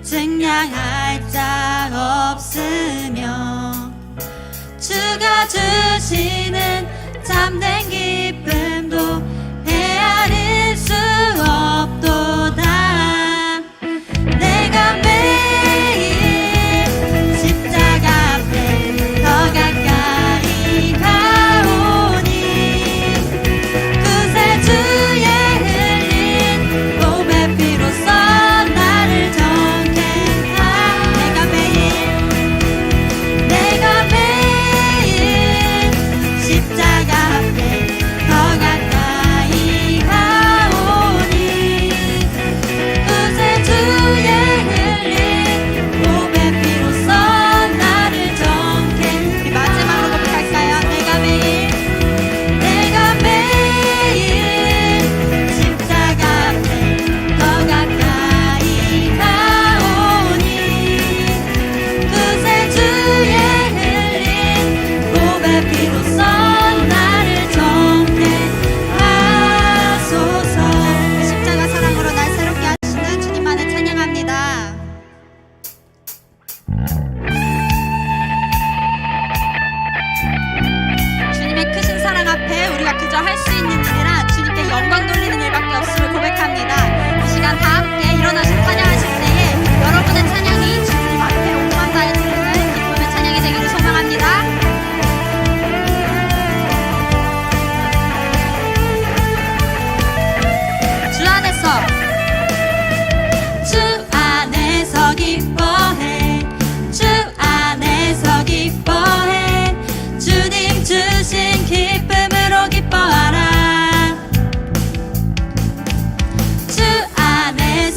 증량할 자 없으며 주가 주시는 참된 기쁨도 헤아릴 수 없도다. 내가 매일 십자가 앞에 더 가까이 가오니 그새 주의 흘린 몸의 피로써 나를 정케 내가 매일 십자가 앞에 더 가까이 가오니 그새 주의 흘린 몸의 피로써 나를 정케. 우리 마지막으로 고백할까요? 내가 매일 십자가 앞에 더 가까이 가오니 그새 주의 흘린 몸의 피로써 나를 정케 하소서. 십자가 사랑으로 날 새롭게 하시는 주님만을 찬양합니다. 주님의 크신 사랑 앞에 우리가 그저 할 수 있는 일이라 주님께 영광 돌리는 일밖에 없음을 고백합니다. 이 시간 다 함께 일어나서 찬양하실 때에 여러분의 찬양이 주님 앞에 오만다는 드리는 기쁨의 찬양이 되기를 소망합니다. 주 안에서 기뻐해. 주 안에서 기뻐해. 주님 주신 기쁨으로 기뻐하라. 주 안에서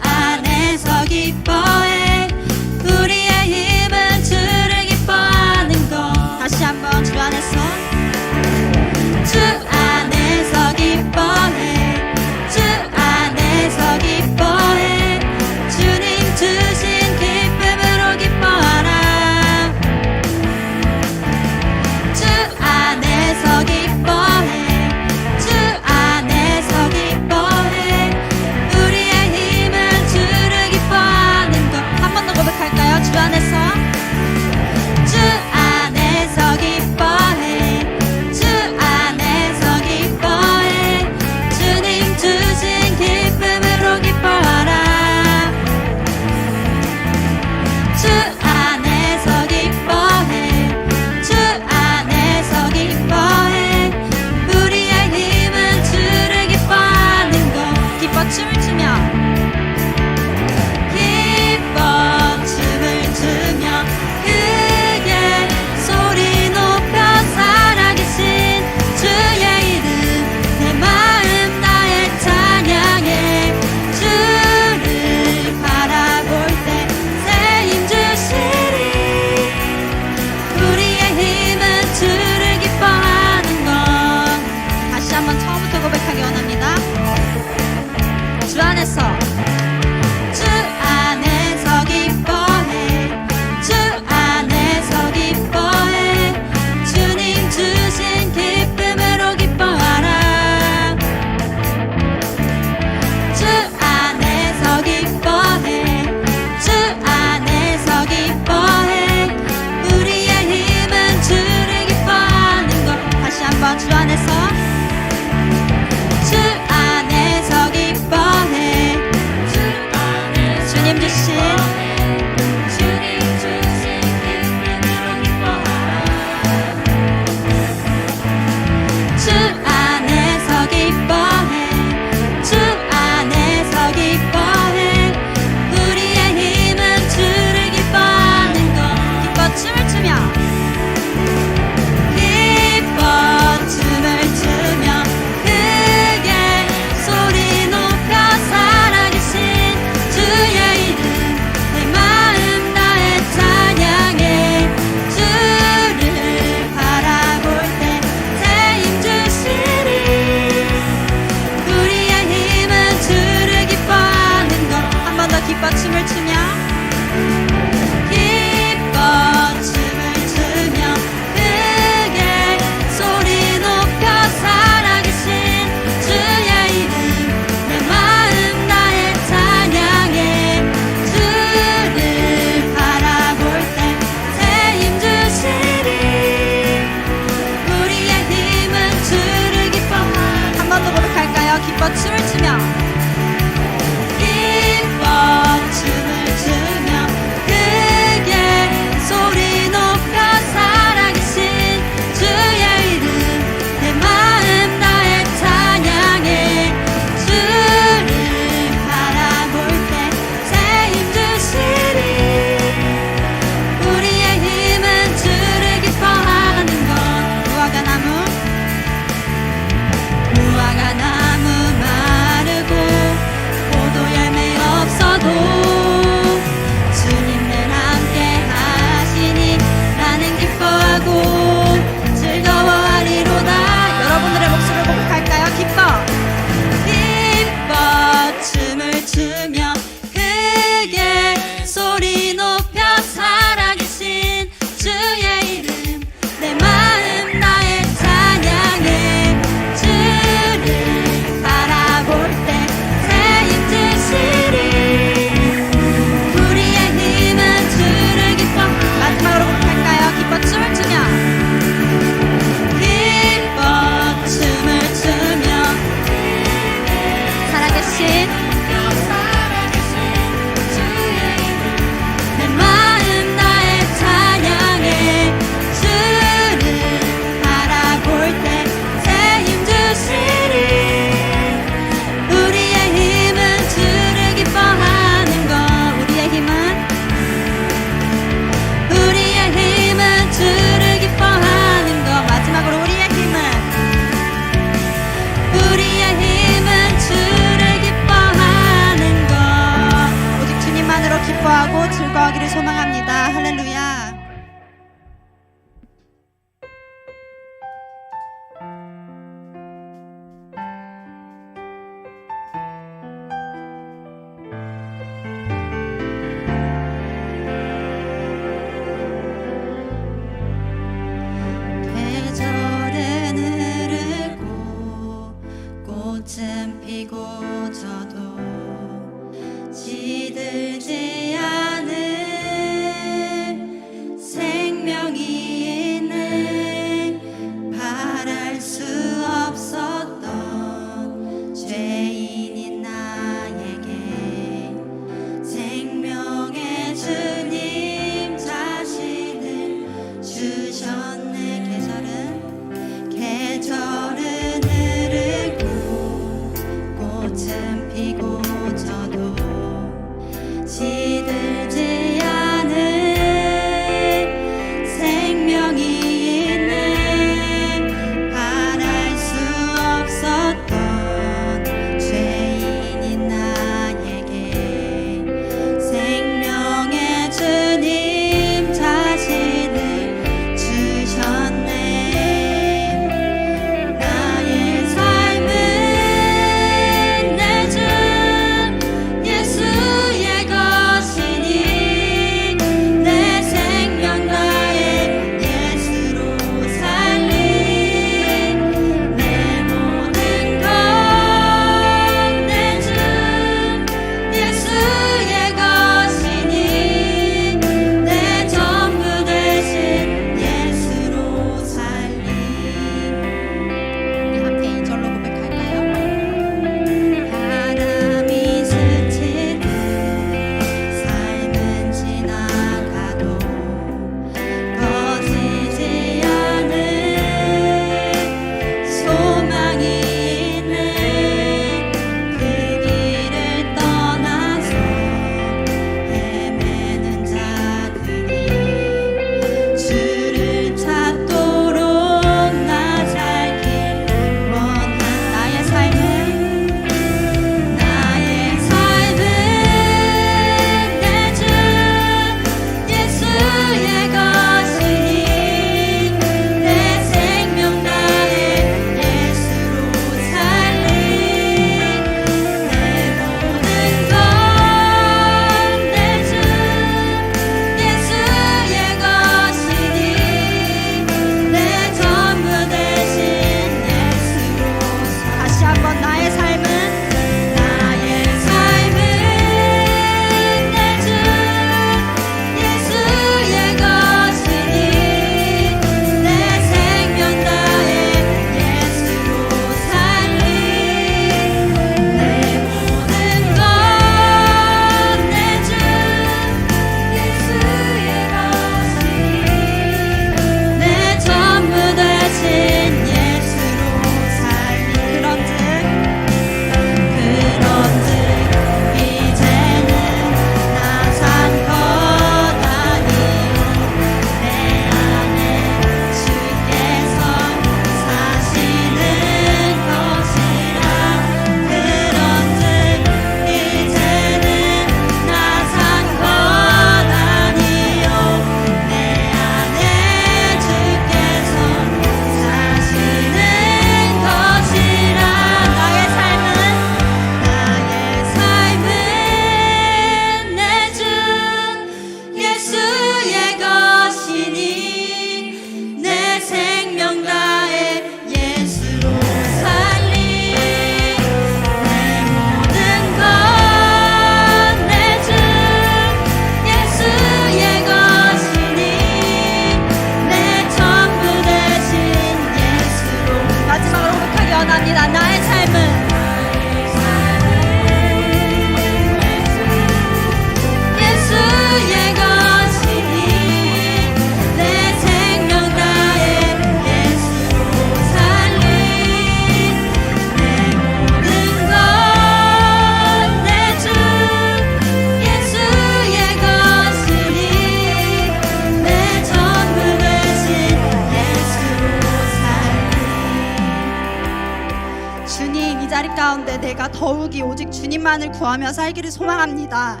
가운데 내가 더욱이 오직 주님만을 구하며 살기를 소망합니다.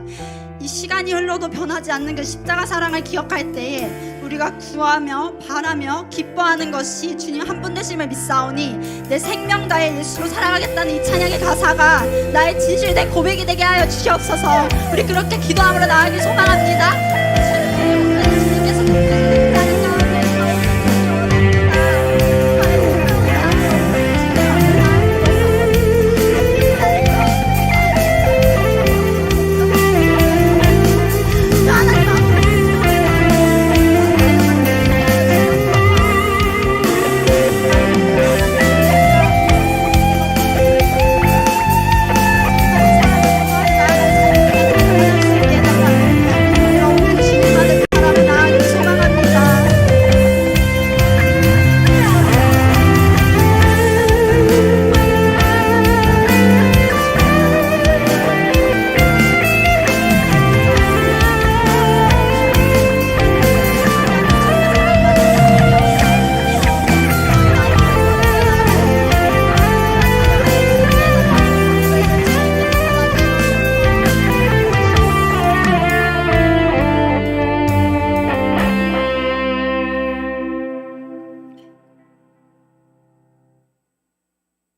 이 시간이 흘러도 변하지 않는 그 십자가 사랑을 기억할 때에 우리가 구하며 바라며 기뻐하는 것이 주님 한 분 되심을 믿사오니 내 생명 다해 예수로 살아가겠다는 이 찬양의 가사가 나의 진실된 고백이 되게 하여 주시옵소서. 우리 그렇게 기도함으로 나아가길 소망합니다. 주님께서 다른 가운데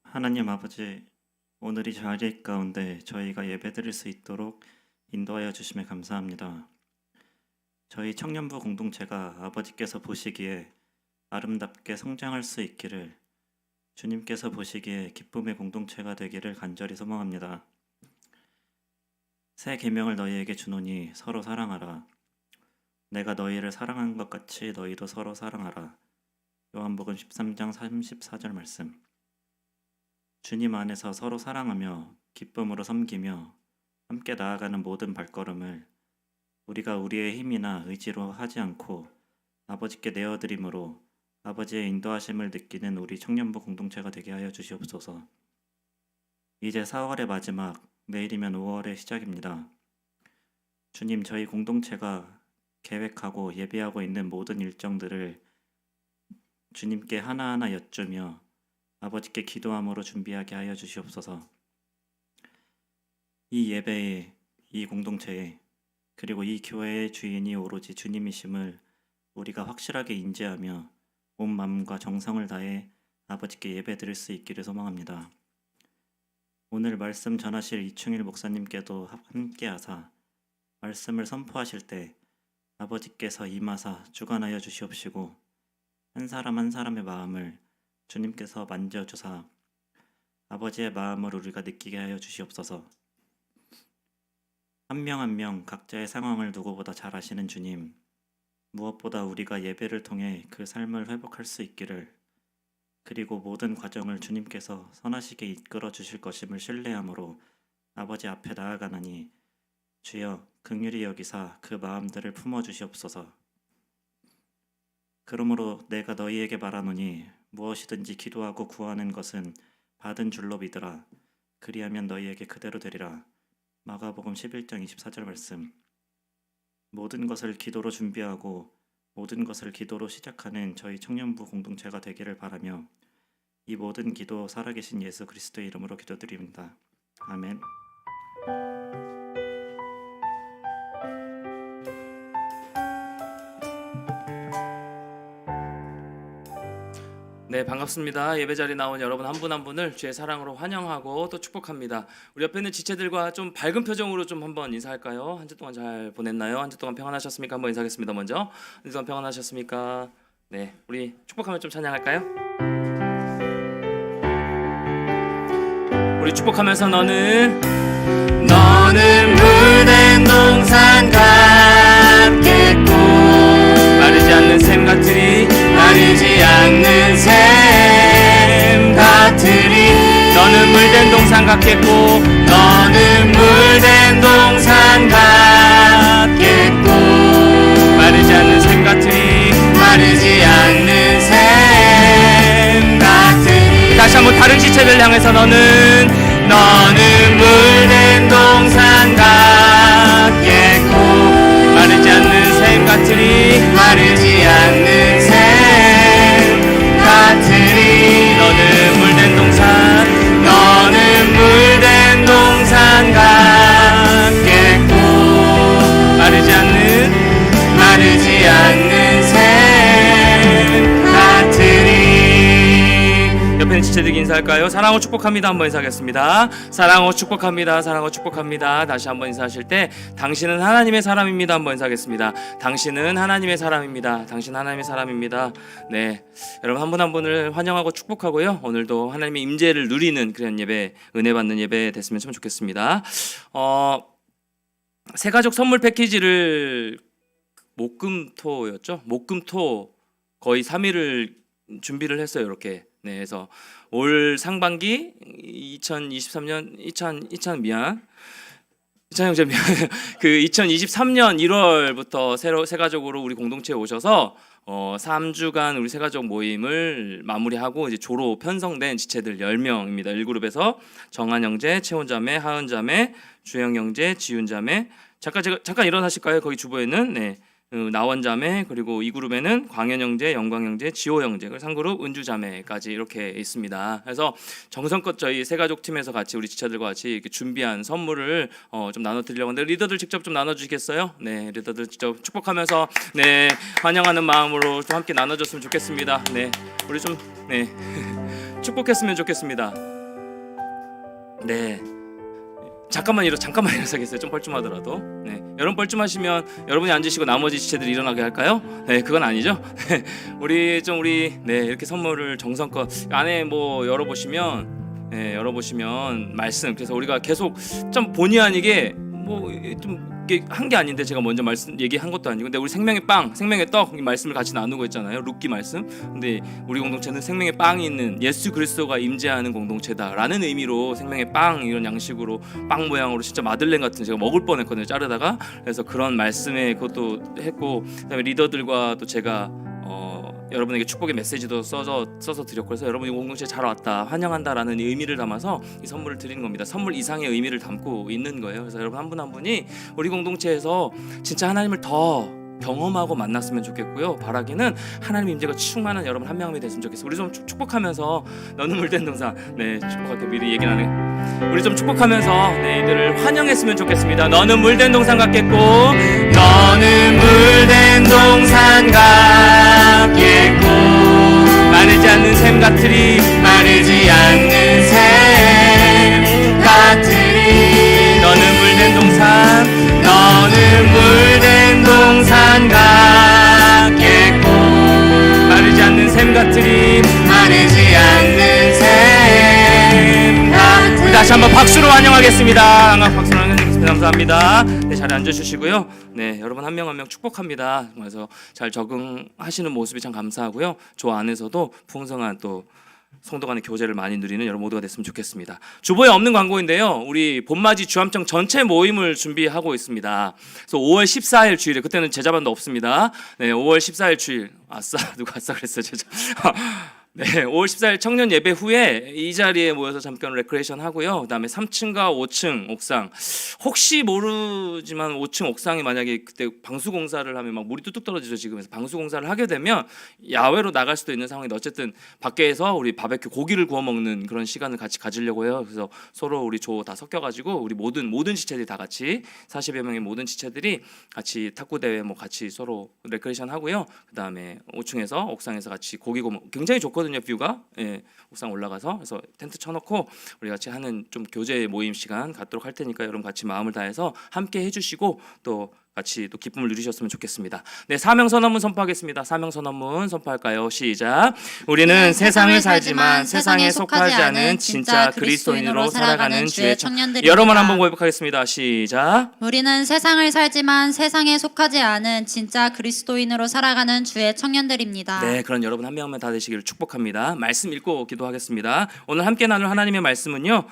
하나님 아버지, 오늘 이 자리 가운데 저희가 예배드릴 수 있도록 인도하여 주심에 감사합니다. 저희 청년부 공동체가 아버지께서 보시기에 아름답게 성장할 수 있기를, 주님께서 보시기에 기쁨의 공동체가 되기를 간절히 소망합니다. 새 계명을 너희에게 주노니 서로 사랑하라. 내가 너희를 사랑한 것 같이 너희도 서로 사랑하라. 요한복음 13장 34절 말씀. 주님 안에서 서로 사랑하며 기쁨으로 섬기며 함께 나아가는 모든 발걸음을 우리가 우리의 힘이나 의지로 하지 않고 아버지께 내어드림으로 아버지의 인도하심을 느끼는 우리 청년부 공동체가 되게 하여 주시옵소서. 이제 4월의 마지막, 내일이면 5월의 시작입니다. 주님, 저희 공동체가 계획하고 예배하고 있는 모든 일정들을 주님께 하나하나 여쭈며 아버지께 기도함으로 준비하게 하여 주시옵소서. 이 예배에, 이 공동체에, 그리고 이 교회의 주인이 오로지 주님이심을 우리가 확실하게 인지하며 온 마음과 정성을 다해 아버지께 예배드릴 수 있기를 소망합니다. 오늘 말씀 전하실 이충일 목사님께도 함께하사 말씀을 선포하실 때 아버지께서 임하사 주관하여 주시옵시고 한 사람 한 사람의 마음을 주님께서 만져주사 아버지의 마음을 우리가 느끼게 하여 주시옵소서. 한 명 한 명 각자의 상황을 누구보다 잘 아시는 주님, 무엇보다 우리가 예배를 통해 그 삶을 회복할 수 있기를, 그리고 모든 과정을 주님께서 선하시게 이끌어 주실 것임을 신뢰함으로 아버지 앞에 나아가나니 주여 긍휼히 여기사 그 마음들을 품어 주시옵소서. 그러므로 내가 너희에게 말하노니 무엇이든지 기도하고 구하는 것은 받은 줄로 믿으라. 그리하면 너희에게 그대로 되리라. 마가복음 11장 24절 말씀. 모든 것을 기도로 준비하고 모든 것을 기도로 시작하는 저희 청년부 공동체가 되기를 바라며 이 모든 기도 살아계신 예수 그리스도의 이름으로 기도드립니다. 아멘. 네, 반갑습니다. 예배 자리에 나온 여러분 한 분 한 분을 주의 사랑으로 환영하고 또 축복합니다. 우리 옆에 있는 지체들과 좀 밝은 표정으로 좀 한번 인사할까요? 한 주 동안 잘 보냈나요? 한 주 동안 평안하셨습니까? 한번 인사하겠습니다. 먼저 한 주 동안 평안하셨습니까? 네, 우리 축복하면 좀 찬양할까요? 우리 축복하면서 너는 물된 동산 같겠고 마르지 않는 샘 같으리 마르지 않는 샘 같으리 너는 물된 동산 같겠고 너는 물된 동산 같겠고 마르지 않는 샘 같으리 마르지 않는 샘 같으리 다시 한번 다른 지체들 향해서 너는 물된 동산 같겠고 마르지 않는 샘 같으리 마르지 않는 샘 같으리 너는 물된 동산 같겠고 마르지 않는 샘 같으리 옆에 있는 지체들에게 인사할까요? 사랑하고 축복합니다. 한번 인사하겠습니다. 사랑하고 축복합니다. 사랑하고 축복합니다. 다시 한번 인사하실 때 당신은 하나님의 사람입니다. 한번 인사하겠습니다. 당신은 하나님의 사람입니다. 당신은 하나님의 사람입니다. 네, 여러분 한 분 한 분을 환영하고 축복하고요. 오늘도 하나님의 임재를 누리는 그런 예배, 은혜 받는 예배 됐으면 참 좋겠습니다. 새가족 선물 패키지를 목금토였죠. 목금토 거의 3일을 준비를 했어요. 이렇게. 네, 그래서 올 상반기 2023년 그 2023년 1월부터 새 가족으로 우리 공동체에 오셔서 3주간 우리 새 가족 모임을 마무리하고 이제 조로 편성된 지체들 10명입니다. 1그룹에서 정한 형제, 채원 자매, 하은 자매, 주영 형제, 지윤 자매. 잠깐 일어나실까요? 거기 주보에는 네. 나원 자매, 그리고 2그룹에는 광현 형제, 영광 형제, 지호 형제, 그리고 3그룹 은주 자매까지 이렇게 있습니다. 그래서 정성껏 저희 새 가족 팀에서 같이 우리 지체들과 같이 이렇게 준비한 선물을 좀 나눠드리려고 하는데 리더들 직접 좀 나눠주시겠어요? 네, 리더들 직접 축복하면서 네 환영하는 마음으로 좀 함께 나눠줬으면 좋겠습니다. 네, 우리 좀 네 축복했으면 좋겠습니다. 네. 잠깐만 일어서겠어요. 좀 뻘쭘하더라도. 네. 여러분 뻘쭘하시면 여러분이 앉으시고 나머지 지체들이 일어나게 할까요? 네, 그건 아니죠. 우리 네 이렇게 선물을 정성껏 안에 뭐 열어보시면 말씀. 그래서 우리가 계속 좀 본의 아니게 뭐 좀 한 게 아닌데 제가 먼저 얘기한 것도 아니고 근데 우리 생명의 빵, 생명의 떡 이 말씀을 같이 나누고 있잖아요. 룻기 말씀. 근데 우리 공동체는 생명의 빵이 있는 예수 그리스도가 임재하는 공동체다라는 의미로 생명의 빵 이런 양식으로 빵 모양으로 진짜 마들렌 같은 제가 먹을 뻔했거든요. 자르다가. 그래서 그런 말씀에 그것도 했고 그다음에 리더들과 또 제가 여러분에게 축복의 메시지도 써서 드렸고 그래서 여러분이 공동체에 잘 왔다 환영한다라는 의미를 담아서 이 선물을 드리는 겁니다. 선물 이상의 의미를 담고 있는 거예요. 그래서 여러분 한 분 한 분이 우리 공동체에서 진짜 하나님을 더 경험하고 만났으면 좋겠고요. 바라기는 하나님 임재가 충만한 여러분 한 명이 됐으면 좋겠어요. 우리 좀 축복하면서 너는 물된 동산 네 축복할게 미리 얘기 안 해. 우리 좀 축복하면서 네 이들을 환영했으면 좋겠습니다. 너는 물된 동산 같겠고 너는 물된 동산 같 환영하겠습니다. 한강 박수로 환영하겠습니다. 감사합니다. 네, 자리에 앉아주시고요. 네, 여러분 한 명 한 명 축복합니다. 그래서 잘 적응하시는 모습이 참 감사하고요. 저 안에서도 풍성한 또 성도 간의 교제를 많이 누리는 여러분 모두가 됐으면 좋겠습니다. 주보에 없는 광고인데요. 우리 봄맞이 주암청 전체 모임을 준비하고 있습니다. 그래서 5월 14일 주일에, 그때는 제자반도 없습니다. 네, 5월 14일 주일. 아싸, 누가 아싸 그랬어요, 제자. 네, 5월 14일 청년 예배 후에 이 자리에 모여서 잠깐 레크레이션 하고요. 그다음에 3층과 5층 옥상, 혹시 모르지만 5층 옥상이 만약에 그때 방수 공사를 하면 막 물이 뚝뚝 떨어지죠 지금. 그래서 방수 공사를 하게 되면 야외로 나갈 수도 있는 상황인데, 어쨌든 밖에서 우리 바베큐 고기를 구워 먹는 그런 시간을 같이 가지려고 해요. 그래서 서로 우리 조 다 섞여가지고 우리 모든 지체들이 다 같이 40여 명의 모든 지체들이 같이 탁구 대회 뭐 같이 서로 레크레이션 하고요. 그다음에 5층에서 옥상에서 같이 고기 구워 굉장히 좋거든요. 뷰가. 예, 옥상 올라가서 그래서 텐트 쳐놓고 우리 같이 하는 좀 교제 모임 시간 갖도록 할 테니까 여러분 같이 마음을 다해서 함께 해주시고 또 같이 또 기쁨을 누리셨으면 좋겠습니다. 네, 사명 선언문 선포하겠습니다. 사명 선언문 선포할까요? 시작. 우리는 세상을 살지만 세상에 속하지 않은 진짜 그리스도인으로 살아가는 주의 청년들입니다. 여러분 한번 고백하겠습니다. 시작. 우리는 세상을 살지만 세상에 속하지 않은 진짜 그리스도인으로 살아가는 주의 청년들입니다. 네, 그런 여러분 한 명 한 명 다 되시기를 축복합니다. 말씀 읽고 기도하겠습니다. 오늘 함께 나눌 하나님의 말씀은요,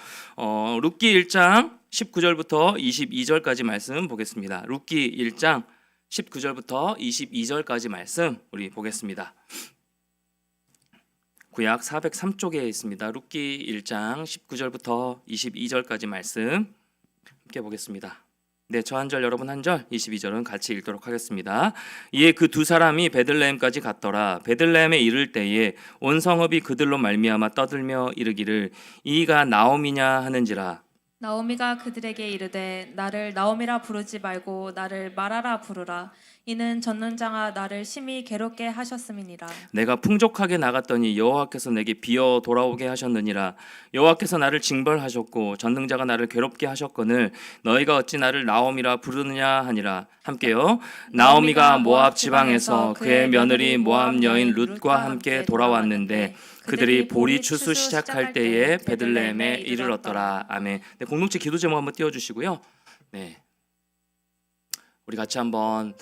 룻기 1장 19절부터 22절까지 말씀 보겠습니다. 룻기 1장 19절부터 22절까지 말씀 우리 보겠습니다. 구약 403쪽에 있습니다. 룻기 1장 19절부터 22절까지 말씀 함께 보겠습니다. 네, 저 한 절 여러분 한 절, 22절은 같이 읽도록 하겠습니다. 이에 그 두 사람이 베들레헴까지 갔더라. 베들레헴에 이를 때에 온 성읍이 그들로 말미암아 떠들며 이르기를 이가 나옴이냐 하는지라. 나오미가 그들에게 이르되 나를 나오미라 부르지 말고 나를 마라라 부르라. 이는 전능자가 나를 심히 괴롭게 하셨음이니라. 내가 풍족하게 나갔더니 여호와께서 내게 비어 돌아오게 하셨느니라. 여호와께서 나를 징벌하셨고 전능자가 나를 괴롭게 하셨거늘 너희가 어찌 나를 나오미라 부르느냐 하니라. 함께요. 나오미가 모압 지방에서 그의 며느리 모압 여인 룻과 함께 돌아왔는데 그들이 보리 추수 시작할 때에 베들레헴에 이르렀더라. 아멘. 네, 공동체 기도 제목 한번 띄워주시고요. 네, 우리 같이 한번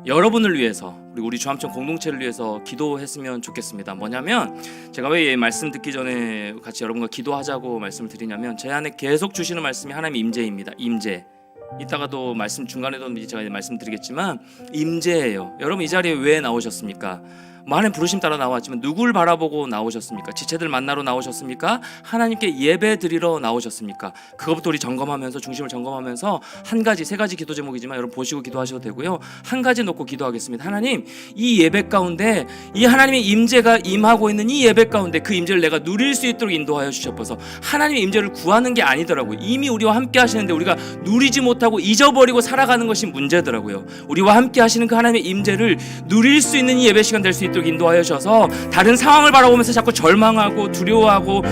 여러분을 위해서 우리 주암청 공동체를 위해서 기도했으면 좋겠습니다. 뭐냐면 제가 왜 말씀 듣기 전에 같이 여러분과 기도하자고 말씀을 드리냐면 제 안에 계속 주시는 말씀이 하나님의 임재입니다. 임재. 이따가도 말씀 중간에도 제가 말씀드리겠지만 임재예요. 여러분 이 자리에 왜 나오셨습니까? 많은 부르심 따라 나왔지만 누굴 바라보고 나오셨습니까? 지체들 만나러 나오셨습니까? 하나님께 예배 드리러 나오셨습니까? 그것부터 우리 점검하면서 중심을 점검하면서 한 가지, 세 가지 기도 제목이지만 여러분 보시고 기도하셔도 되고요. 한 가지 놓고 기도하겠습니다. 하나님, 이 예배 가운데 이 하나님의 임재가 임하고 있는 이 예배 가운데 그 임재를 내가 누릴 수 있도록 인도하여 주셔서 하나님의 임재를 구하는 게 아니더라고요. 이미 우리와 함께 하시는데 우리가 누리지 못하고 잊어버리고 살아가는 것이 문제더라고요. 우리와 함께 하시는 그 하나님의 임재를 누릴 수 있는 이 예배 시간 될 수 있도록 인도하여 주셔서 다른 상황을 바라보면서 자꾸 절망하고 두려워하고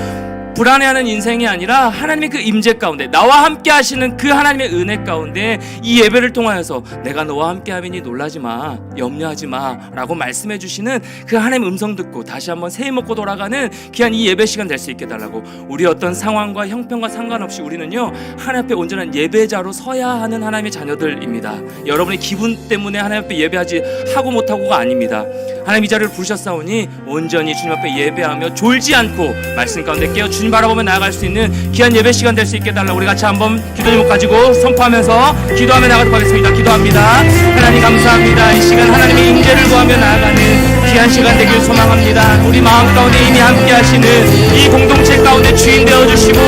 불안해하는 인생이 아니라 하나님의 그 임재 가운데 나와 함께 하시는 그 하나님의 은혜 가운데 이 예배를 통하여서 내가 너와 함께 하면이 놀라지 마, 염려하지 마 라고 말씀해 주시는 그 하나님의 음성 듣고 다시 한번 새해 먹고 돌아가는 귀한 이 예배 시간 될 수 있게 달라고. 우리 어떤 상황과 형편과 상관없이 우리는요 하나님 앞에 온전한 예배자로 서야 하는 하나님의 자녀들입니다. 여러분의 기분 때문에 하나님 앞에 예배하지 하고 못하고가 아닙니다. 하나님 이 자리를 부르셨사오니 온전히 주님 앞에 예배하며 졸지 않고 말씀 가운데 깨어 주님 바라보며 나아갈 수 있는 귀한 예배 시간 될 수 있게 달라고 우리 같이 한번 기도 제목 가지고 선포하면서 기도하며 나가도록 하겠습니다. 기도합니다. 하나님 감사합니다. 이 시간 하나님의 임재를 구하며 나아가는 귀한 시간 되길 소망합니다. 우리 마음 가운데 이미 함께 하시는 이 공동체 가운데 주인 되어주시고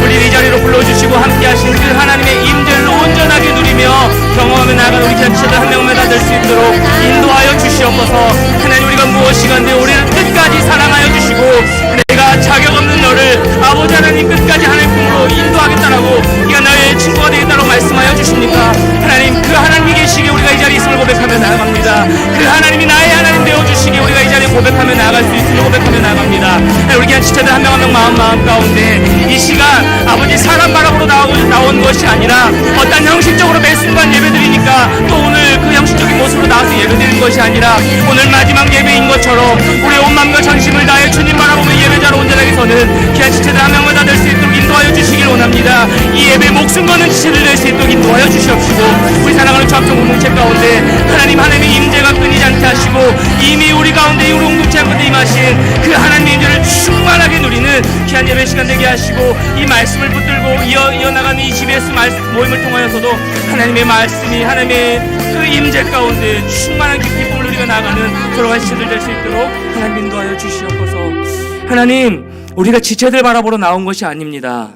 우리 이 자리로 불러주시고 함께 하시는 그 하나님의 임재를 온전하게 누리며 경험하며 나아가는 우리 지체들 한 명만 다 될 수 있도록 인도하여 주시옵소서. 하나님, 우리가 무엇이간데 우리를 끝까지 사랑하여 주시고 내가 자격 없는 너를 아버지 하나님 끝까지 하나님 품으로 인도하겠다라고 네가 나의 친구가 되겠다고 말씀하여 주십니까? 하나님, 그 하나님이 계시기에 우리가 이 자리에 있음을 고백하며 나아갑니다. 그 하나님이 나의 하나님 되어주시기에 우리가 이 자리에 고백하며 나아갈 수 있으면 고백하며 나아갑니다. 우리 그냥 지체들 한 명 한 명 마음 가운데 이 시간 아버지 사람 바라보러 나온 것이 아니라 어떤 형식적으로 매 순간 예배드리니까 또 오늘 그 형식적인 모습으로 나와서 예배드리는 것이 아니라 오늘 마지막 예배인 것처럼 우리 온 마음과 전심을 다해 주님 바라보며 예배자로 온전하게 서는 귀한 지체들 한 명만 다 될 수 있도록 인도하여 주시길 원합니다. 이 예배 목숨 거는 지체들 될 수 있도록 인도하여 주시옵시고 우리 사랑하는 주합종 공동체 가운데 하나님의 임재가 끊이지 않게 하시고 이미 우리 가운데 우리 공동체 가운데 임하신 그 하나님의 임재를 충만하게 누리는 귀한 예배 시간 되게 하시고 이 말씀을 붙들고 이어나가는 이 GBS 모임을 통하여서도 하나님의 말씀이 하나님의 그 임재 가운데 충만한 기쁨을 누리며 나아가는 돌아간 지체들 될 수 있도록 하나님 인도하여 주시옵소서. 하나님, 우리가 지체들 바라보러 나온 것이 아닙니다.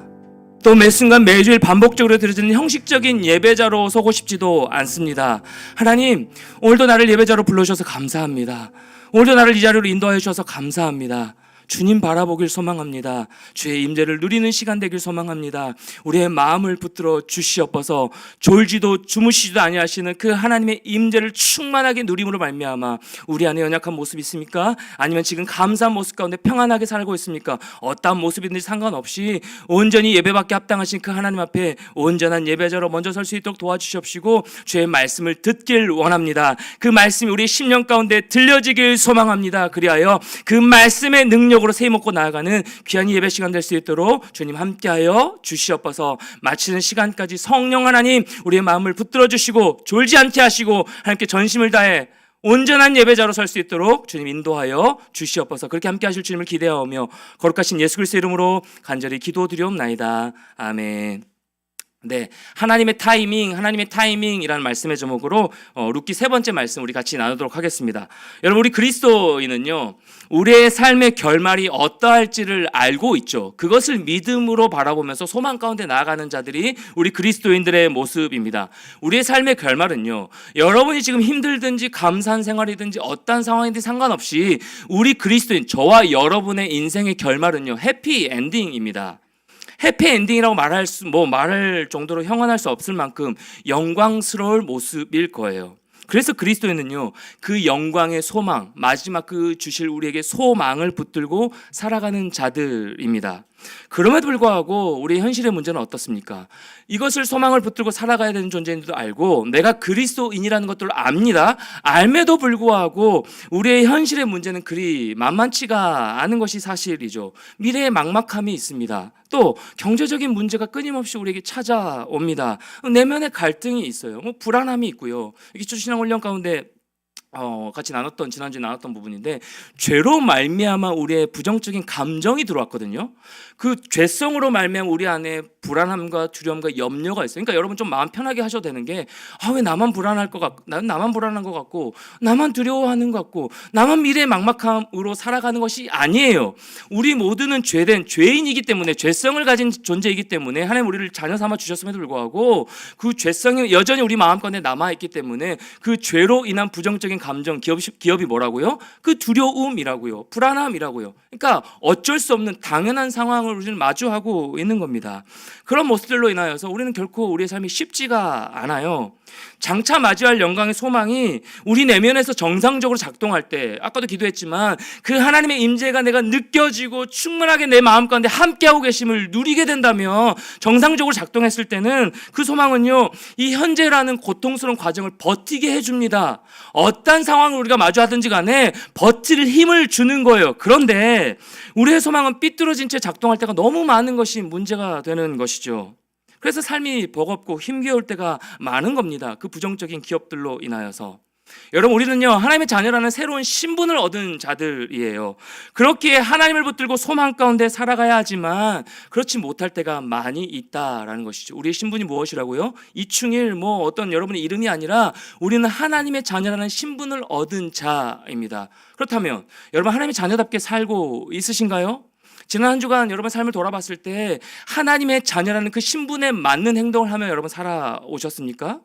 또 매 순간 매주일 반복적으로 드려지는 형식적인 예배자로 서고 싶지도 않습니다. 하나님, 오늘도 나를 예배자로 불러주셔서 감사합니다. 오늘도 나를 이 자리로 인도하여 주셔서 감사합니다. 주님 바라보길 소망합니다. 주의 임재를 누리는 시간 되길 소망합니다. 우리의 마음을 붙들어 주시옵소서. 졸지도 주무시지도 아니하시는 그 하나님의 임재를 충만하게 누림으로 말미암아 우리 안에 연약한 모습이 있습니까? 아니면 지금 감사한 모습 가운데 평안하게 살고 있습니까? 어떠한 모습이든지 상관없이 온전히 예배받게 합당하신 그 하나님 앞에 온전한 예배자로 먼저 설 수 있도록 도와주시옵시고 주의 말씀을 듣길 원합니다. 그 말씀이 우리의 심령 가운데 들려지길 소망합니다. 그리하여 그 말씀의 능력으로 세입먹고 나아가는 귀한 예배 시간 될 수 있도록 주님 함께하여 주시옵소서. 마치는 시간까지 성령 하나님 우리의 마음을 붙들어 주시고 졸지 않게 하시고 하나님께 전심을 다해 온전한 예배자로 설 수 있도록 주님 인도하여 주시옵소서. 그렇게 함께 하실 주님을 기대하오며 거룩하신 예수 그리스도의 이름으로 간절히 기도드리옵나이다. 아멘. 네, 하나님의 타이밍이라는 말씀의 제목으로 룻기 세 번째 말씀 우리 같이 나누도록 하겠습니다. 여러분, 우리 그리스도인은요, 우리의 삶의 결말이 어떠할지를 알고 있죠. 그것을 믿음으로 바라보면서 소망 가운데 나아가는 자들이 우리 그리스도인들의 모습입니다. 우리의 삶의 결말은요, 여러분이 지금 힘들든지 감사한 생활이든지 어떤 상황이든지 상관없이 우리 그리스도인, 저와 여러분의 인생의 결말은요, 해피 엔딩입니다. 해피엔딩이라고 말할 정도로 형언할 수 없을 만큼 영광스러울 모습일 거예요. 그래서 그리스도인은요, 그 영광의 소망, 마지막 그 주실 우리에게 소망을 붙들고 살아가는 자들입니다. 그럼에도 불구하고 우리 현실의 문제는 어떻습니까? 이것을 소망을 붙들고 살아가야 되는 존재인 줄도 알고 내가 그리스도인이라는 것들을 압니다. 알매도 불구하고 우리의 현실의 문제는 그리 만만치가 않은 것이 사실이죠. 미래에 막막함이 있습니다. 또 경제적인 문제가 끊임없이 우리에게 찾아옵니다. 내면의 갈등이 있어요. 불안함이 있고요. 이게 신앙훈련 가운데 지난주에 나눴던 부분인데, 죄로 말미암아 우리의 부정적인 감정이 들어왔거든요. 그 죄성으로 말미암아 우리 안에 불안함과 두려움과 염려가 있어요. 그러니까 여러분 좀 마음 편하게 하셔도 되는 게, 왜 나만 불안한 것 같고 나만 두려워하는 것 같고 나만 미래의 막막함으로 살아가는 것이 아니에요. 우리 모두는 죄인이기 때문에, 죄성을 가진 존재이기 때문에 하나님 우리를 자녀 삼아 주셨음에도 불구하고 그 죄성이 여전히 우리 마음 가운데 남아있기 때문에 그 죄로 인한 부정적인 감정, 기업이 뭐라고요? 그 두려움이라고요. 불안함이라고요. 그러니까 어쩔 수 없는 당연한 상황을 우리는 마주하고 있는 겁니다. 그런 모습들로 인하여서 우리는 결코 우리의 삶이 쉽지가 않아요. 장차 맞이할 영광의 소망이 우리 내면에서 정상적으로 작동할 때, 아까도 기도했지만 그 하나님의 임재가 내가 느껴지고 충분하게 내 마음 가운데 함께하고 계심을 누리게 된다면, 정상적으로 작동했을 때는 그 소망은요, 이 현재라는 고통스러운 과정을 버티게 해줍니다. 어떤 상황을 우리가 마주하든지 간에 버틸 힘을 주는 거예요. 그런데 우리의 소망은 삐뚤어진 채 작동할 때가 너무 많은 것이 문제가 되는 것이죠. 그래서 삶이 버겁고 힘겨울 때가 많은 겁니다. 그 부정적인 기업들로 인하여서. 여러분, 우리는요, 하나님의 자녀라는 새로운 신분을 얻은 자들이에요. 그렇기에 하나님을 붙들고 소망 가운데 살아가야 하지만 그렇지 못할 때가 많이 있다라는 것이죠. 우리의 신분이 무엇이라고요? 이충일 어떤 여러분의 이름이 아니라 우리는 하나님의 자녀라는 신분을 얻은 자입니다. 그렇다면 여러분, 하나님의 자녀답게 살고 있으신가요? 지난 한 주간 여러분 삶을 돌아봤을 때 하나님의 자녀라는 그 신분에 맞는 행동을 하며 여러분 살아오셨습니까?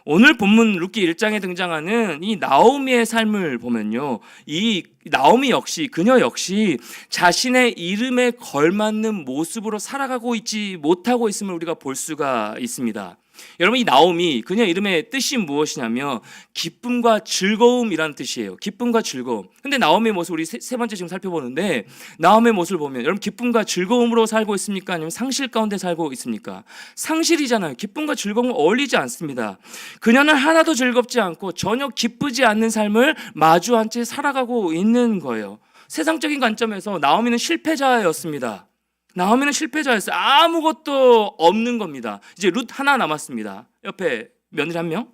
오늘 본문 룻기 1장에 등장하는 이 나오미의 삶을 보면요, 이 나오미 역시, 그녀 역시 자신의 이름에 걸맞는 모습으로 살아가고 있지 못하고 있음을 우리가 볼 수가 있습니다. 여러분, 이 나오미, 그녀 이름의 뜻이 무엇이냐면 기쁨과 즐거움이라는 뜻이에요. 기쁨과 즐거움. 근데 나오미의 모습 우리 세 번째 지금 살펴보는데, 나오미의 모습을 보면 여러분, 기쁨과 즐거움으로 살고 있습니까? 아니면 상실 가운데 살고 있습니까? 상실이잖아요. 기쁨과 즐거움은 어울리지 않습니다. 그녀는 하나도 즐겁지 않고 전혀 기쁘지 않는 삶을 마주한 채 살아가고 있는 거예요. 세상적인 관점에서 나오미는 실패자였습니다. 나오미는 실패자였어요. 아무것도 없는 겁니다. 이제 룻 하나 남았습니다. 옆에 며느리 한 명.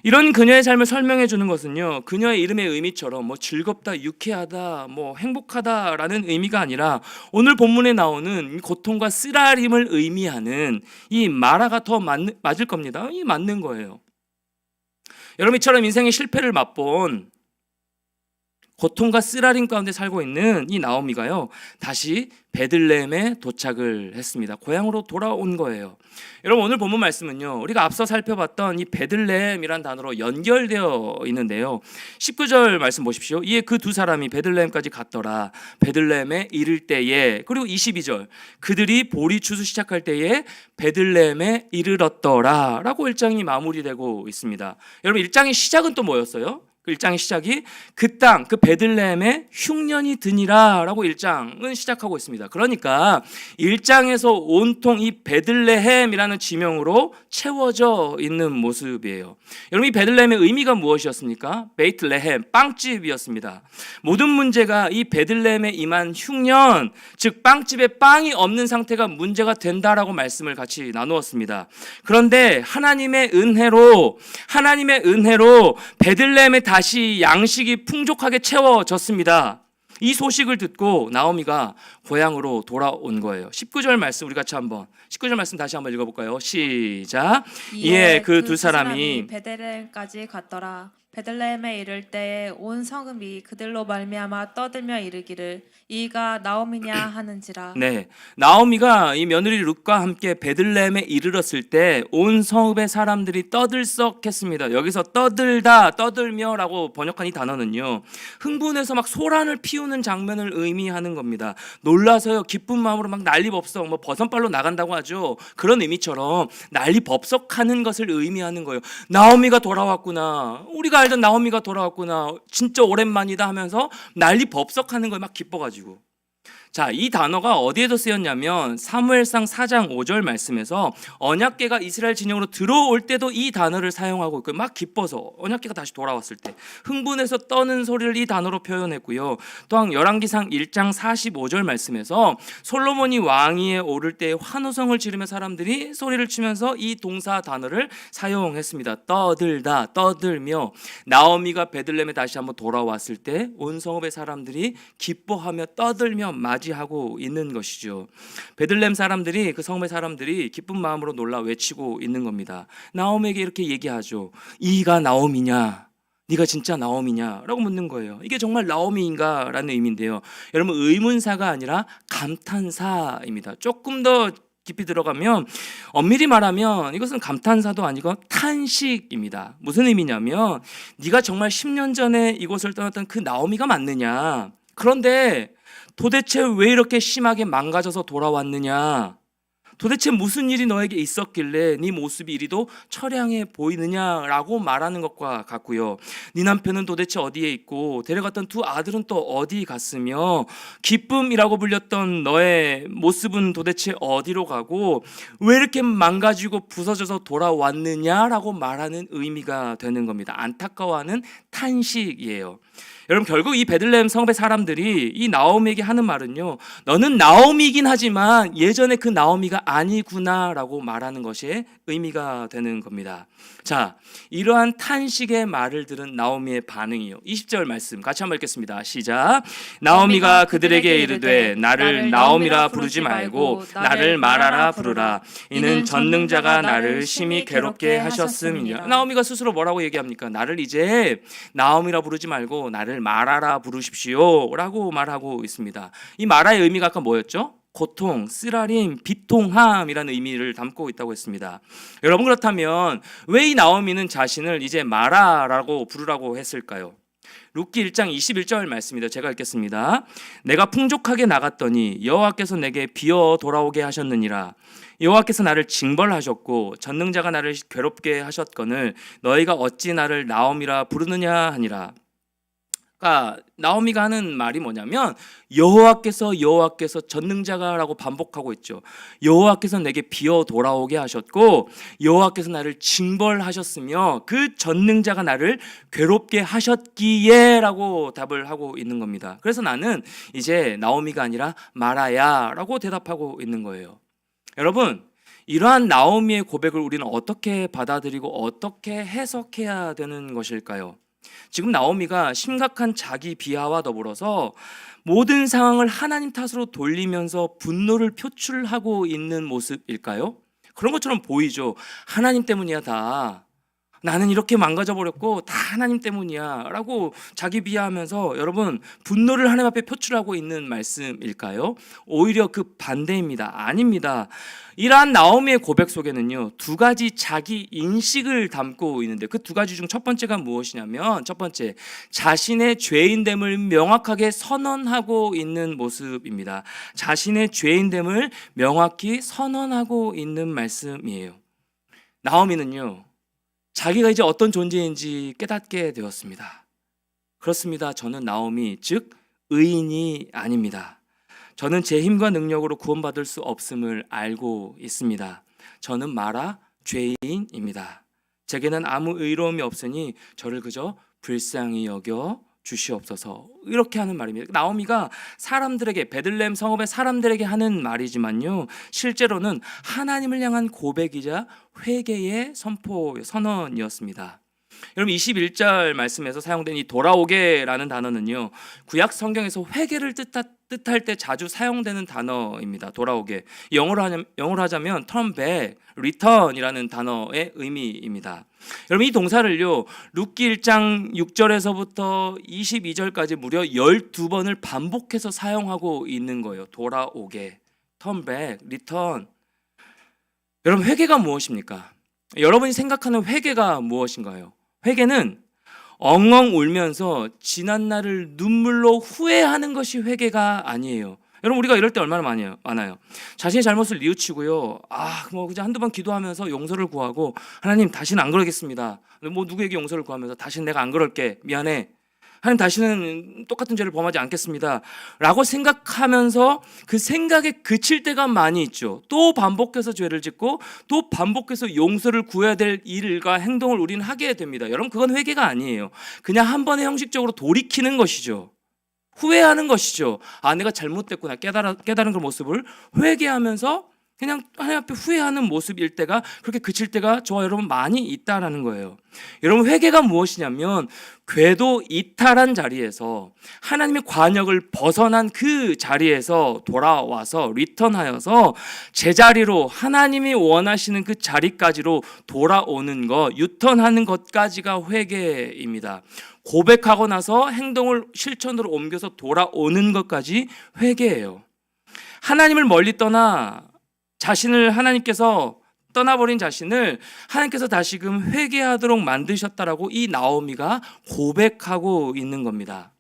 이런 그녀의 삶을 설명해 주는 것은요, 그녀의 이름의 의미처럼 뭐 즐겁다, 유쾌하다, 뭐 행복하다라는 의미가 아니라 오늘 본문에 나오는 고통과 쓰라림을 의미하는 이 마라가 더 맞을 겁니다. 이 맞는 거예요. 여러분, 이처럼 인생의 실패를 맛본 고통과 쓰라림 가운데 살고 있는 이 나오미가요, 다시 베들레헴에 도착을 했습니다. 고향으로 돌아온 거예요. 여러분, 오늘 본문 말씀은요, 우리가 앞서 살펴봤던 이 베들레헴이란 단어로 연결되어 있는데요. 19절 말씀 보십시오. 이에 그 두 사람이 베들레헴까지 갔더라. 베들레헴에 이를 때에, 그리고 22절, 그들이 보리 추수 시작할 때에 베들레헴에 이르렀더라 라고 1장이 마무리되고 있습니다. 여러분, 1장의 시작은 또 뭐였어요? 그 1장의 시작이 그 땅, 그 베들레헴에 흉년이 드니라 라고 1장은 시작하고 있습니다. 그러니까 1장에서 온통 이 베들레헴이라는 지명으로 채워져 있는 모습이에요. 여러분, 이 베들레헴의 의미가 무엇이었습니까? 베이틀레헴, 빵집이었습니다. 모든 문제가 이 베들레헴에 임한 흉년, 즉 빵집에 빵이 없는 상태가 문제가 된다라고 말씀을 같이 나누었습니다. 그런데 하나님의 은혜로 베들레헴에 다시 양식이 풍족하게 채워졌습니다. 이 소식을 듣고 나오미가 고향으로 돌아온 거예요. 19절 말씀 우리 같이 한번 19절 말씀 다시 한번 읽어볼까요? 시작. 이에 그 두 사람이 베들레헴까지 갔더라. 베들레헴에 이를 때에 온 성읍이 그들로 말미암아 떠들며 이르기를 이가 나오미냐 하는지라. 네, 나오미가 이 며느리 룻과 함께 베들레헴에 이르렀을 때 온 성읍의 사람들이 떠들썩했습니다. 여기서 떠들다, 떠들며라고 번역한 이 단어는요, 흥분해서 막 소란을 피우는 장면을 의미하는 겁니다. 놀라서요, 기쁜 마음으로 막 난리법석, 뭐 버선발로 나간다고 하죠. 그런 의미처럼 난리법석하는 것을 의미하는 거예요. 나오미가 돌아왔구나. 우리가 알던 나오미가 돌아왔구나. 진짜 오랜만이다 하면서 난리법석하는 거에 막 기뻐가지고. 자, 이 단어가 어디에도 쓰였냐면 사무엘상 4장 5절 말씀에서 언약궤가 이스라엘 진영으로 들어올 때도 이 단어를 사용하고 있고, 막 기뻐서 언약궤가 다시 돌아왔을 때 흥분해서 떠는 소리를 이 단어로 표현했고요. 또한 열왕기상 1장 45절 말씀에서 솔로몬이 왕위에 오를 때 환호성을 지르며 사람들이 소리를 치면서 이 동사 단어를 사용했습니다. 떠들다, 떠들며. 나오미가 베들레헴에 다시 한번 돌아왔을 때 온 성읍의 사람들이 기뻐하며 떠들며 맞이하고 있는 것이죠. 베들레헴 사람들이, 그 성읍의 사람들이 기쁜 마음으로 놀라 외치고 있는 겁니다. 나오미에게 이렇게 얘기하죠. 이가 나오미냐? 네가 진짜 나오미냐? 라고 묻는 거예요. 이게 정말 나오미인가? 라는 의미인데요. 여러분, 의문사가 아니라 감탄사입니다. 조금 더 깊이 들어가면 엄밀히 말하면 이것은 감탄사도 아니고 탄식입니다. 무슨 의미냐면 네가 정말 10년 전에 이곳을 떠났던 그 나오미가 맞느냐? 그런데 도대체 왜 이렇게 심하게 망가져서 돌아왔느냐? 도대체 무슨 일이 너에게 있었길래 네 모습이 이리도 처량해 보이느냐라고 말하는 것과 같고요. 네 남편은 도대체 어디에 있고 데려갔던 두 아들은 또 어디 갔으며 기쁨이라고 불렸던 너의 모습은 도대체 어디로 가고 왜 이렇게 망가지고 부서져서 돌아왔느냐라고 말하는 의미가 되는 겁니다. 안타까워하는 탄식이에요. 여러분, 결국 이 베들레헴 성읍의 사람들이 이 나오미에게 하는 말은요, 너는 나오미이긴 하지만 예전에 그 나오미가 아니구나라고 말하는 것이 의미가 되는 겁니다. 자, 이러한 탄식의 말을 들은 나오미의 반응이요. 20절 말씀 같이 한번 읽겠습니다. 시작. 나오미가 그들에게 이르되 나를 나오미라 부르지 말고 나를 마라라 부르라. 이는 전능자가 나를 심히 괴롭게 하셨음이니라. 나오미가 스스로 뭐라고 얘기합니까? 나를 이제 나오미라 부르지 말고 나를 마라라 부르십시오 라고 말하고 있습니다. 이 마라의 의미가 아까 뭐였죠? 고통, 쓰라림, 비통함이라는 의미를 담고 있다고 했습니다. 여러분, 그렇다면 왜 이 나오미는 자신을 이제 마라라고 부르라고 했을까요? 룻기 1장 21절 말씀입니다. 제가 읽겠습니다. 내가 풍족하게 나갔더니 여호와께서 내게 비어 돌아오게 하셨느니라. 여호와께서 나를 징벌하셨고 전능자가 나를 괴롭게 하셨거늘 너희가 어찌 나를 나옴이라 부르느냐 하니라. 그러니까 나오미가 하는 말이 뭐냐면 여호와께서 전능자가라고 반복하고 있죠. 여호와께서 내게 비어 돌아오게 하셨고 여호와께서 나를 징벌하셨으며 그 전능자가 나를 괴롭게 하셨기에라고 답을 하고 있는 겁니다. 그래서 나는 이제 나오미가 아니라 마라야라고 대답하고 있는 거예요. 여러분, 이러한 나오미의 고백을 우리는 어떻게 받아들이고 어떻게 해석해야 되는 것일까요? 지금 나오미가 심각한 자기 비하와 더불어서 모든 상황을 하나님 탓으로 돌리면서 분노를 표출하고 있는 모습일까요? 그런 것처럼 보이죠. 하나님 때문이야 다. 나는 이렇게 망가져버렸고 다 하나님 때문이야 라고 자기 비하하면서 여러분 분노를 하나님 앞에 표출하고 있는 말씀일까요? 오히려 그 반대입니다. 아닙니다. 이러한 나오미의 고백 속에는요, 두 가지 자기 인식을 담고 있는데 그 두 가지 중 첫 번째가 무엇이냐면, 첫 번째, 자신의 죄인됨을 명확하게 선언하고 있는 모습입니다. 자신의 죄인됨을 명확히 선언하고 있는 말씀이에요. 나오미는요, 자기가 이제 어떤 존재인지 깨닫게 되었습니다. 그렇습니다. 저는 나오미, 즉 의인이 아닙니다. 저는 제 힘과 능력으로 구원받을 수 없음을 알고 있습니다. 저는 마라, 죄인입니다. 제게는 아무 의로움이 없으니 저를 그저 불쌍히 여겨 주시옵소서. 이렇게 하는 말입니다. 나오미가 사람들에게, 베들레헴 성읍의 사람들에게 하는 말이지만요, 실제로는 하나님을 향한 고백이자 회개의 선언이었습니다. 여러분, 21절 말씀에서 사용된 이 돌아오게라는 단어는요, 구약 성경에서 회개를 뜻할 때 자주 사용되는 단어입니다. 돌아오게. 영어로 하자면 turn back, return이라는 단어의 의미입니다. 여러분, 이 동사를요, 룻기 1장 6절에서부터 22절까지 무려 12번을 반복해서 사용하고 있는 거예요. 돌아오게, turn back, return. 여러분, 회개가 무엇입니까? 여러분이 생각하는 회개가 무엇인가요? 회개는 엉엉 울면서 지난 날을 눈물로 후회하는 것이 회개가 아니에요. 여러분, 우리가 이럴 때 얼마나 많아요. 자신의 잘못을 뉘우치고요, 그냥 한두 번 기도하면서 용서를 구하고, 하나님 다시는 안 그러겠습니다. 누구에게 용서를 구하면서 다시는 내가 안 그럴게, 미안해. 하나님, 다시는 똑같은 죄를 범하지 않겠습니다 라고 생각하면서 그 생각에 그칠 때가 많이 있죠. 또 반복해서 죄를 짓고 또 반복해서 용서를 구해야 될 일과 행동을 우리는 하게 됩니다. 여러분, 그건 회개가 아니에요. 그냥 한 번에 형식적으로 돌이키는 것이죠. 후회하는 것이죠. 내가 잘못됐구나 깨달은 그 모습을 회개하면서 그냥 하나님 앞에 후회하는 모습일 때가, 그렇게 그칠 때가 저와 여러분 많이 있다라는 거예요. 여러분, 회개가 무엇이냐면 궤도 이탈한 자리에서, 하나님의 관역을 벗어난 그 자리에서 돌아와서 리턴하여서 제자리로, 하나님이 원하시는 그 자리까지로 돌아오는 것, 유턴하는 것까지가 회개입니다. 고백하고 나서 행동을 실천으로 옮겨서 돌아오는 것까지 회개예요. 하나님을 멀리 떠나 하나님께서 떠나버린 자신을 하나님께서 다시금 회개하도록 만드셨다라고 이 나오미가 고백하고 있는 겁니다.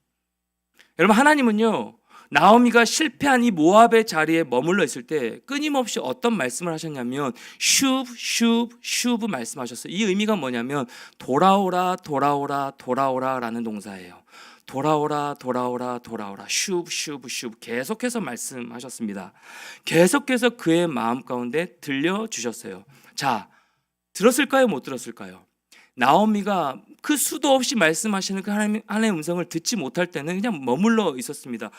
여러분, 하나님은요, 나오미가 실패한 이 모압의 자리에 머물러 있을 때 끊임없이 어떤 말씀을 하셨냐면 슈브 말씀하셨어요. 이 의미가 뭐냐면 돌아오라 라는 동사예요. 돌아오라 슈브 계속해서 말씀하셨습니다. 계속해서 그의 마음 가운데 들려주셨어요. 자, 들었을까요? 못 들었을까요? 나오미가 그 수도 없이 말씀하시는 그 하나님의 음성을 듣지 못할 때는 그냥 머물러 있었습니다.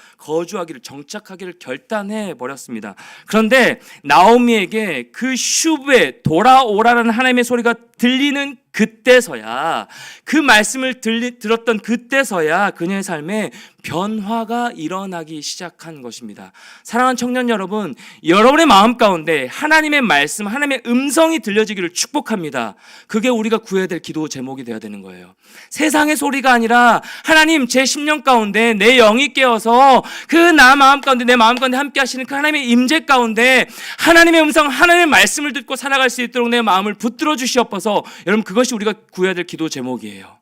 정착하기를 결단해 버렸습니다. 그런데 나오미에게 그 슈브에 돌아오라는 하나님의 소리가 들리는 그때서야, 그 말씀을 들었던 그때서야 그녀의 삶에 변화가 일어나기 시작한 것입니다. 사랑하는 청년 여러분, 여러분의 마음 가운데 하나님의 말씀, 하나님의 음성이 들려지기를 축복합니다. 그게 우리가 구해야 될 기도 제목이 되어야 되는 거예요. 세상의 소리가 아니라, 하나님, 제 심령 가운데 내 영이 깨어서 내 마음 가운데 함께 하시는 그 하나님의 임재 가운데 하나님의 음성, 하나님의 말씀을 듣고 살아갈 수 있도록 내 마음을 붙들어 주시옵소서. 여러분, 그것이 우리가 구해야 될 기도 제목이에요.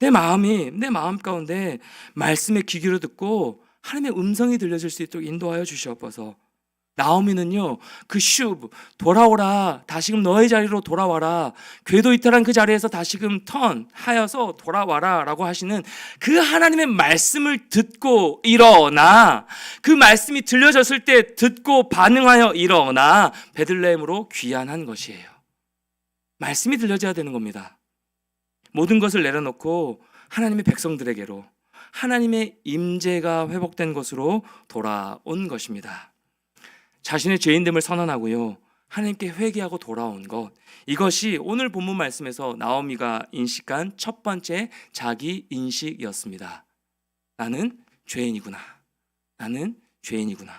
내 마음 가운데 말씀의 귀 기울여 듣고 하나님의 음성이 들려질 수 있도록 인도하여 주시옵소서. 나오미는요, 그 슈브, 돌아오라, 다시금 너의 자리로 돌아와라, 궤도 이탈한 그 자리에서 다시금 턴하여서 돌아와라 라고 하시는 그 하나님의 말씀을 듣고 일어나, 그 말씀이 들려졌을 때 듣고 반응하여 일어나 베들레헴으로 귀환한 것이에요. 말씀이 들려져야 되는 겁니다. 모든 것을 내려놓고 하나님의 백성들에게로 하나님의 임재가 회복된 것으로 돌아온 것입니다. 자신의 죄인됨을 선언하고요, 하나님께 회개하고 돌아온 것, 이것이 오늘 본문 말씀에서 나오미가 인식한 첫 번째 자기 인식이었습니다. 나는 죄인이구나. 나는 죄인이구나.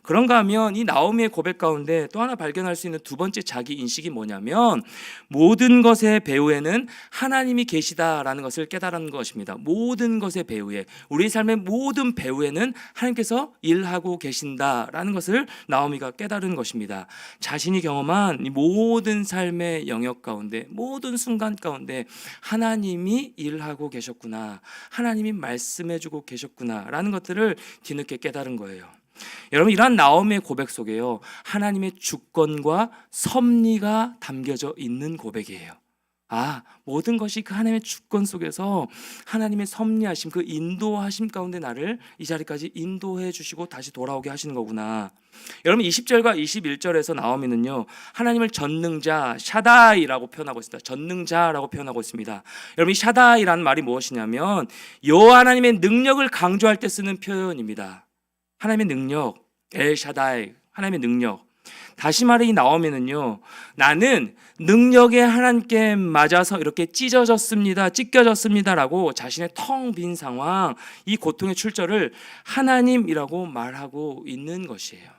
그런가 하면 이 나오미의 고백 가운데 또 하나 발견할 수 있는 두 번째 자기 인식이 뭐냐면, 모든 것의 배후에는 하나님이 계시다라는 것을 깨달은 것입니다. 모든 것의 배후에, 우리 삶의 모든 배후에는 하나님께서 일하고 계신다라는 것을 나오미가 깨달은 것입니다. 자신이 경험한 이 모든 삶의 영역 가운데, 모든 순간 가운데 하나님이 일하고 계셨구나, 하나님이 말씀해주고 계셨구나라는 것들을 뒤늦게 깨달은 거예요. 여러분, 이러한 나오미의 고백 속에요, 하나님의 주권과 섭리가 담겨져 있는 고백이에요. 모든 것이 그 하나님의 주권 속에서 하나님의 섭리하심, 그 인도하심 가운데 나를 이 자리까지 인도해 주시고 다시 돌아오게 하시는 거구나. 여러분, 20절과 21절에서 나오미는요, 하나님을 전능자, 샤다이라고 표현하고 있습니다. 전능자라고 표현하고 있습니다. 여러분, 이 샤다이라는 말이 무엇이냐면 여호와 하나님의 능력을 강조할 때 쓰는 표현입니다. 하나님의 능력, 엘샤다이, 하나님의 능력. 다시 말해 이 나오미는요, 나는 능력의 하나님께 맞아서 이렇게 찢어졌습니다, 찢겨졌습니다라고 자신의 텅 빈 상황, 이 고통의 출처를 하나님이라고 말하고 있는 것이에요.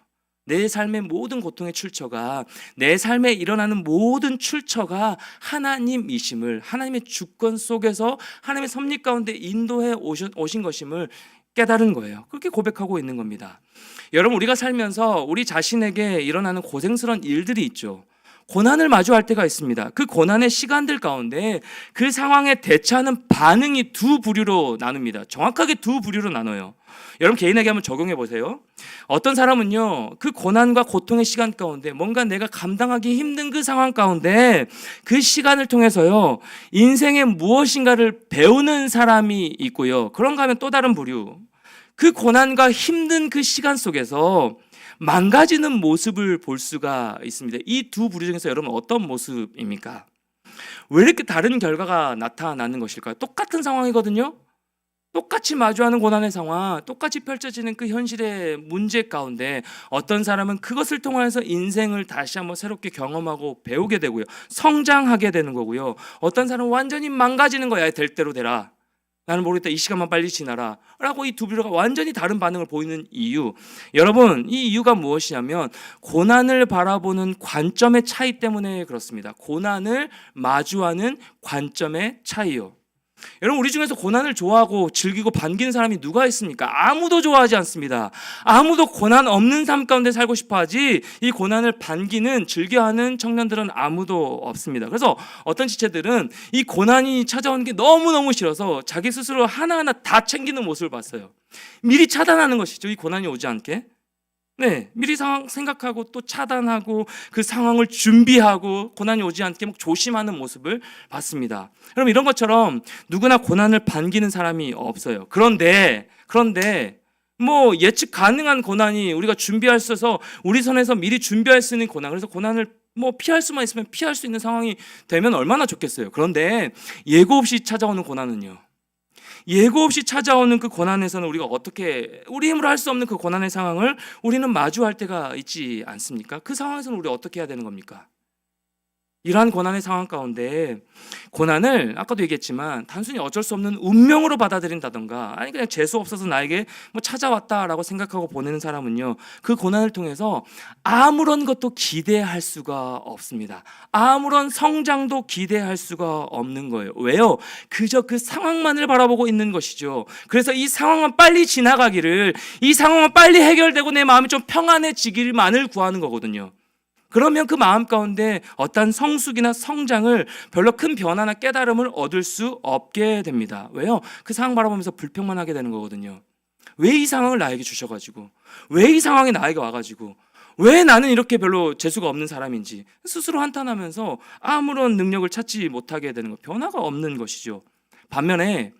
내 삶의 모든 고통의 출처가, 내 삶에 일어나는 모든 출처가 하나님이심을, 하나님의 주권 속에서 하나님의 섭리 가운데 인도해 오신 것임을 깨달은 거예요. 그렇게 고백하고 있는 겁니다. 여러분, 우리가 살면서 우리 자신에게 일어나는 고생스러운 일들이 있죠. 고난을 마주할 때가 있습니다. 그 고난의 시간들 가운데 그 상황에 대처하는 반응이 두 부류로 나눕니다. 정확하게 두 부류로 나눠요. 여러분, 개인에게 한번 적용해 보세요. 어떤 사람은요, 그 고난과 고통의 시간 가운데 뭔가 내가 감당하기 힘든 그 상황 가운데 그 시간을 통해서요, 인생의 무엇인가를 배우는 사람이 있고요, 그런가 하면 또 다른 부류, 그 고난과 힘든 그 시간 속에서 망가지는 모습을 볼 수가 있습니다. 이 두 부류 중에서 여러분 어떤 모습입니까? 왜 이렇게 다른 결과가 나타나는 것일까요? 똑같은 상황이거든요. 똑같이 마주하는 고난의 상황, 똑같이 펼쳐지는 그 현실의 문제 가운데 어떤 사람은 그것을 통해서 인생을 다시 한번 새롭게 경험하고 배우게 되고요, 성장하게 되는 거고요, 어떤 사람은 완전히 망가지는 거야. 될 대로 되라, 나는 모르겠다, 이 시간만 빨리 지나라 라고 이 두 부류가 완전히 다른 반응을 보이는 이유, 여러분, 이 이유가 무엇이냐면 고난을 바라보는 관점의 차이 때문에 그렇습니다. 고난을 마주하는 관점의 차이요. 여러분, 우리 중에서 고난을 좋아하고 즐기고 반기는 사람이 누가 있습니까? 아무도 좋아하지 않습니다. 아무도 고난 없는 삶 가운데 살고 싶어 하지, 이 고난을 반기는, 즐겨하는 청년들은 아무도 없습니다. 그래서 어떤 지체들은 이 고난이 찾아오는 게 너무너무 싫어서 자기 스스로 하나하나 다 챙기는 모습을 봤어요. 미리 차단하는 것이죠, 이 고난이 오지 않게. 네, 미리 상황 생각하고 또 차단하고 그 상황을 준비하고 고난이 오지 않게 막 조심하는 모습을 봤습니다. 여러분, 이런 것처럼 누구나 고난을 반기는 사람이 없어요. 그런데 뭐 예측 가능한 고난이 우리가 준비할 수 있어서 우리 손에서 미리 준비할 수 있는 고난, 그래서 고난을 뭐 피할 수만 있으면 피할 수 있는 상황이 되면 얼마나 좋겠어요. 그런데 예고 없이 찾아오는 고난은요, 예고 없이 찾아오는 그 고난에서는 우리가 어떻게, 우리 힘으로 할 수 없는 그 고난의 상황을 우리는 마주할 때가 있지 않습니까? 그 상황에서는 우리 어떻게 해야 되는 겁니까? 이러한 고난의 상황 가운데 고난을 아까도 얘기했지만 단순히 어쩔 수 없는 운명으로 받아들인다던가, 아니 그냥 재수 없어서 나에게 뭐 찾아왔다라고 생각하고 보내는 사람은요, 그 고난을 통해서 아무런 것도 기대할 수가 없습니다. 아무런 성장도 기대할 수가 없는 거예요. 왜요? 그저 그 상황만을 바라보고 있는 것이죠. 그래서 이 상황만 빨리 지나가기를, 이 상황만 빨리 해결되고 내 마음이 좀 평안해지기만을 구하는 거거든요. 그러면 그 마음 가운데 어떤 성숙이나 성장을, 별로 큰 변화나 깨달음을 얻을 수 없게 됩니다. 왜요? 그 상황 바라보면서 불평만 하게 되는 거거든요. 왜 이 상황을 나에게 주셔가지고, 왜 이 상황이 나에게 와가지고, 왜 나는 이렇게 별로 재수가 없는 사람인지 스스로 한탄하면서 아무런 능력을 찾지 못하게 되는 것, 변화가 없는 것이죠. 반면에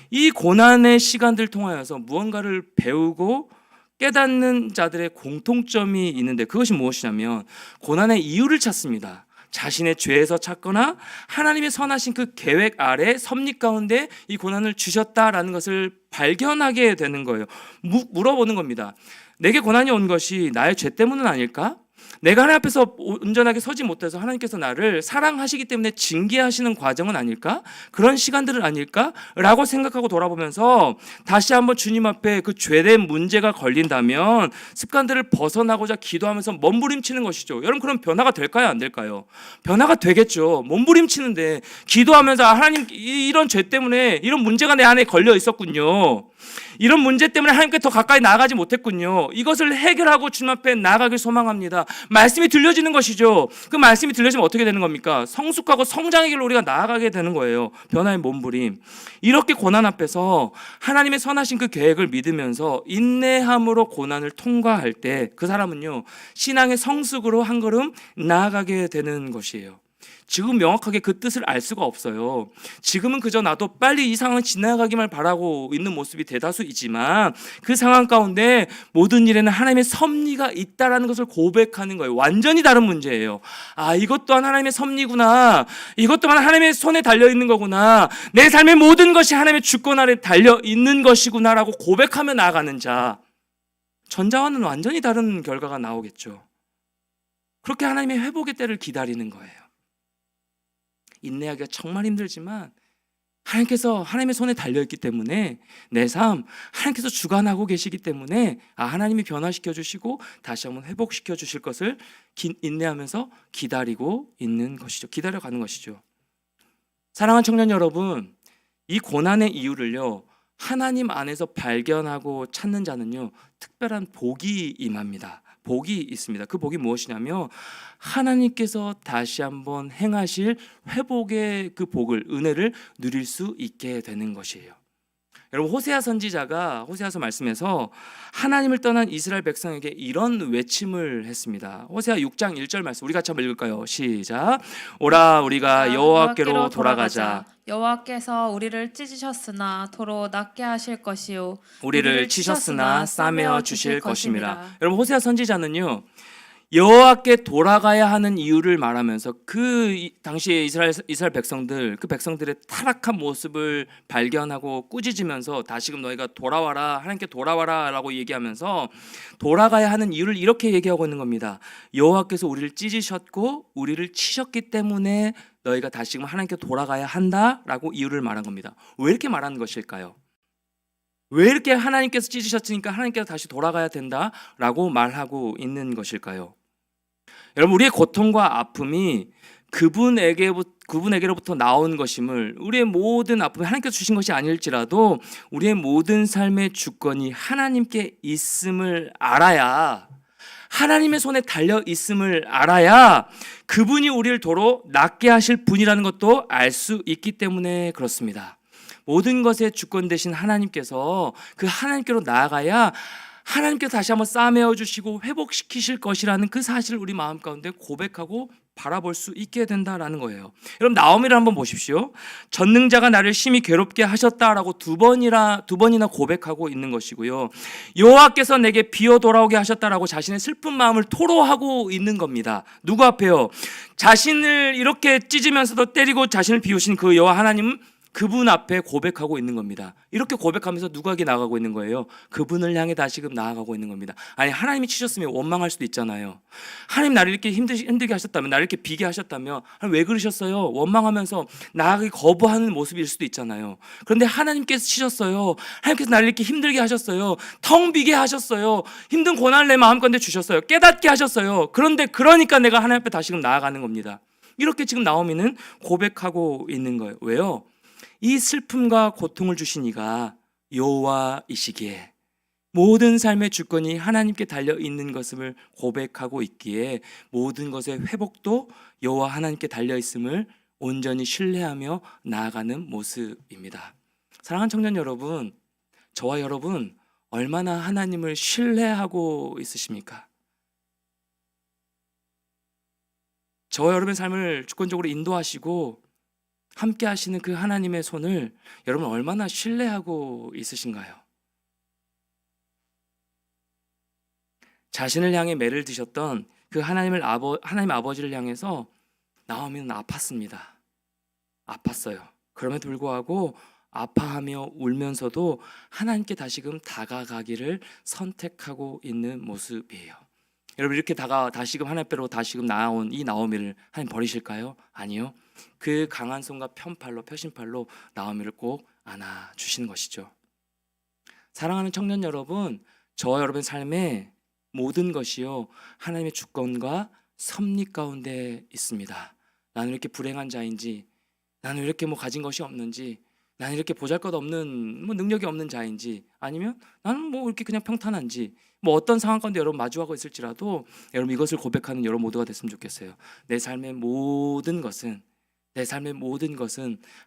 이 고난의 시간들 통하여서 무언가를 배우고 깨닫는 자들의 공통점이 있는데, 그것이 무엇이냐면 고난의 이유를 찾습니다. 자신의 죄에서 찾거나 하나님의 선하신 그 계획 아래 섭리 가운데 이 고난을 주셨다라는 것을 발견하게 되는 거예요. 물어보는 겁니다. 내게 고난이 온 것이 나의 죄 때문은 아닐까? 내가 하나님 앞에서 온전하게 서지 못해서 하나님께서 나를 사랑하시기 때문에 징계하시는 과정은 아닐까? 그런 시간들은 아닐까? 라고 생각하고 돌아보면서 다시 한번 주님 앞에 그 죄된 문제가 걸린다면 습관들을 벗어나고자 기도하면서 몸부림치는 것이죠. 여러분, 그럼 변화가 될까요? 안 될까요? 변화가 되겠죠. 몸부림치는데 기도하면서 하나님, 이런 죄 때문에 이런 문제가 내 안에 걸려 있었군요. 이런 문제 때문에 하나님께 더 가까이 나아가지 못했군요. 이것을 해결하고 주님 앞에 나아가길 소망합니다. 말씀이 들려지는 것이죠. 그 말씀이 들려지면 어떻게 되는 겁니까? 성숙하고 성장의 길로 우리가 나아가게 되는 거예요. 변화의 몸부림. 이렇게 고난 앞에서 하나님의 선하신 그 계획을 믿으면서 인내함으로 고난을 통과할 때 그 사람은요, 신앙의 성숙으로 한 걸음 나아가게 되는 것이에요. 지금 명확하게 그 뜻을 알 수가 없어요. 지금은 그저 나도 빨리 이 상황을 지나가기만 바라고 있는 모습이 대다수이지만 그 상황 가운데 모든 일에는 하나님의 섭리가 있다라는 것을 고백하는 거예요. 완전히 다른 문제예요. 아, 이것 또한 하나님의 섭리구나. 이것 또한 하나님의 손에 달려있는 거구나. 내 삶의 모든 것이 하나님의 주권 아래 달려있는 것이구나라고 고백하며 나아가는 자, 전자와는 완전히 다른 결과가 나오겠죠. 그렇게 하나님의 회복의 때를 기다리는 거예요. 인내하기가 정말 힘들지만 하나님께서 하나님의 손에 달려있기 때문에 내 삶 하나님께서 주관하고 계시기 때문에 하나님이 변화시켜 주시고 다시 한번 회복시켜 주실 것을 인내하면서 기다리고 있는 것이죠. 기다려가는 것이죠. 사랑하는 청년 여러분, 이 고난의 이유를요, 하나님 안에서 발견하고 찾는 자는요, 특별한 복이 임합니다. 복이 있습니다. 그 복이 무엇이냐면 하나님께서 다시 한번 행하실 회복의 그 복을, 은혜를 누릴 수 있게 되는 것이에요. 여러분, 호세아 선지자가 호세아서 말씀에서 하나님을 떠난 이스라엘 백성에게 이런 외침을 했습니다. 호세아 6장 1절 말씀 우리 같이 한번 읽을까요? 시작. 오라 우리가 여호와께로 돌아가자. 여호와께서 우리를 찢으셨으나 도로 낫게 하실 것이요 우리를 치셨으나 싸매어 주실 것임이라. 여러분, 호세아 선지자는요, 여호와께 돌아가야 하는 이유를 말하면서 그 당시에 이스라엘 백성들, 그 백성들의 타락한 모습을 발견하고 꾸짖으면서 다시금 너희가 돌아와라, 하나님께 돌아와라라고 얘기하면서 돌아가야 하는 이유를 이렇게 얘기하고 있는 겁니다. 여호와께서 우리를 찢으셨고 우리를 치셨기 때문에 너희가 다시금 하나님께 돌아가야 한다라고 이유를 말한 겁니다. 왜 이렇게 말하는 것일까요? 왜 이렇게 하나님께서 찢으셨으니까 하나님께서 다시 돌아가야 된다라고 말하고 있는 것일까요? 여러분, 우리의 고통과 아픔이 그분에게로부터 나온 것임을, 우리의 모든 아픔이 하나님께서 주신 것이 아닐지라도 우리의 모든 삶의 주권이 하나님께 있음을 알아야, 하나님의 손에 달려 있음을 알아야 그분이 우리를 도로 낫게 하실 분이라는 것도 알 수 있기 때문에 그렇습니다. 모든 것의 주권 되신 하나님께서 그 하나님께로 나아가야 하나님께서 다시 한번 싸매어 주시고 회복시키실 것이라는 그 사실을 우리 마음 가운데 고백하고 바라볼 수 있게 된다라는 거예요. 여러분, 나오미를 한번 보십시오. 전능자가 나를 심히 괴롭게 하셨다라고 두 번이나 고백하고 있는 것이고요. 여호와께서 내게 비어 돌아오게 하셨다라고 자신의 슬픈 마음을 토로하고 있는 겁니다. 누구 앞에요? 자신을 이렇게 찢으면서도 때리고 자신을 비우신 그 여호와 하나님, 그분 앞에 고백하고 있는 겁니다. 이렇게 고백하면서 누구에게 나아가고 있는 거예요? 그분을 향해 다시금 나아가고 있는 겁니다. 아니, 하나님이 치셨으면 원망할 수도 있잖아요. 하나님 나를 이렇게 힘들게 하셨다면, 나를 이렇게 비게 하셨다면 왜 그러셨어요? 원망하면서 나아가기 거부하는 모습일 수도 있잖아요. 그런데 하나님께서 치셨어요. 하나님께서 나를 이렇게 힘들게 하셨어요. 텅 비게 하셨어요. 힘든 고난을 내 마음 가운데 주셨어요. 깨닫게 하셨어요. 그러니까 내가 하나님 앞에 다시금 나아가는 겁니다. 이렇게 지금 나오미는 고백하고 있는 거예요. 왜요? 이 슬픔과 고통을 주신 이가 여호와이시기에, 모든 삶의 주권이 하나님께 달려 있는 것을 고백하고 있기에 모든 것의 회복도 여호와 하나님께 달려 있음을 온전히 신뢰하며 나아가는 모습입니다. 사랑하는 청년 여러분, 저와 여러분 얼마나 하나님을 신뢰하고 있으십니까? 저와 여러분의 삶을 주권적으로 인도하시고 함께 하시는 그 하나님의 손을 여러분 얼마나 신뢰하고 있으신가요? 자신을 향해 매를 드셨던 그 하나님 아버지를 향해서 나오미는 아팠습니다. 아팠어요. 그럼에도 불구하고 아파하며 울면서도 하나님께 다시금 다가가기를 선택하고 있는 모습이에요. 여러분 이렇게 다시금 하나님 앞으로 다시금 나온 이 나오미를 하나님 버리실까요? 아니요. 그 강한 손과 표심팔로 나오미를 꼭 안아주시는 것이죠. 사랑하는 청년 여러분, 저와 여러분의 삶에 모든 것이요 하나님의 주권과 섭리 가운데 있습니다. 나는 이렇게 불행한 자인지, 나는 이렇게 가진 것이 없는지, 나는 이렇게 보잘것없는 능력이 없는 자인지, 아니면 나는 이렇게 그냥 평탄한지, 어떤 상황 가운데 여러분 마주하고 있을지라도 여러분 이것을 고백하는 여러분 모두가 됐으면 좋겠어요. 내 삶의 모든 것은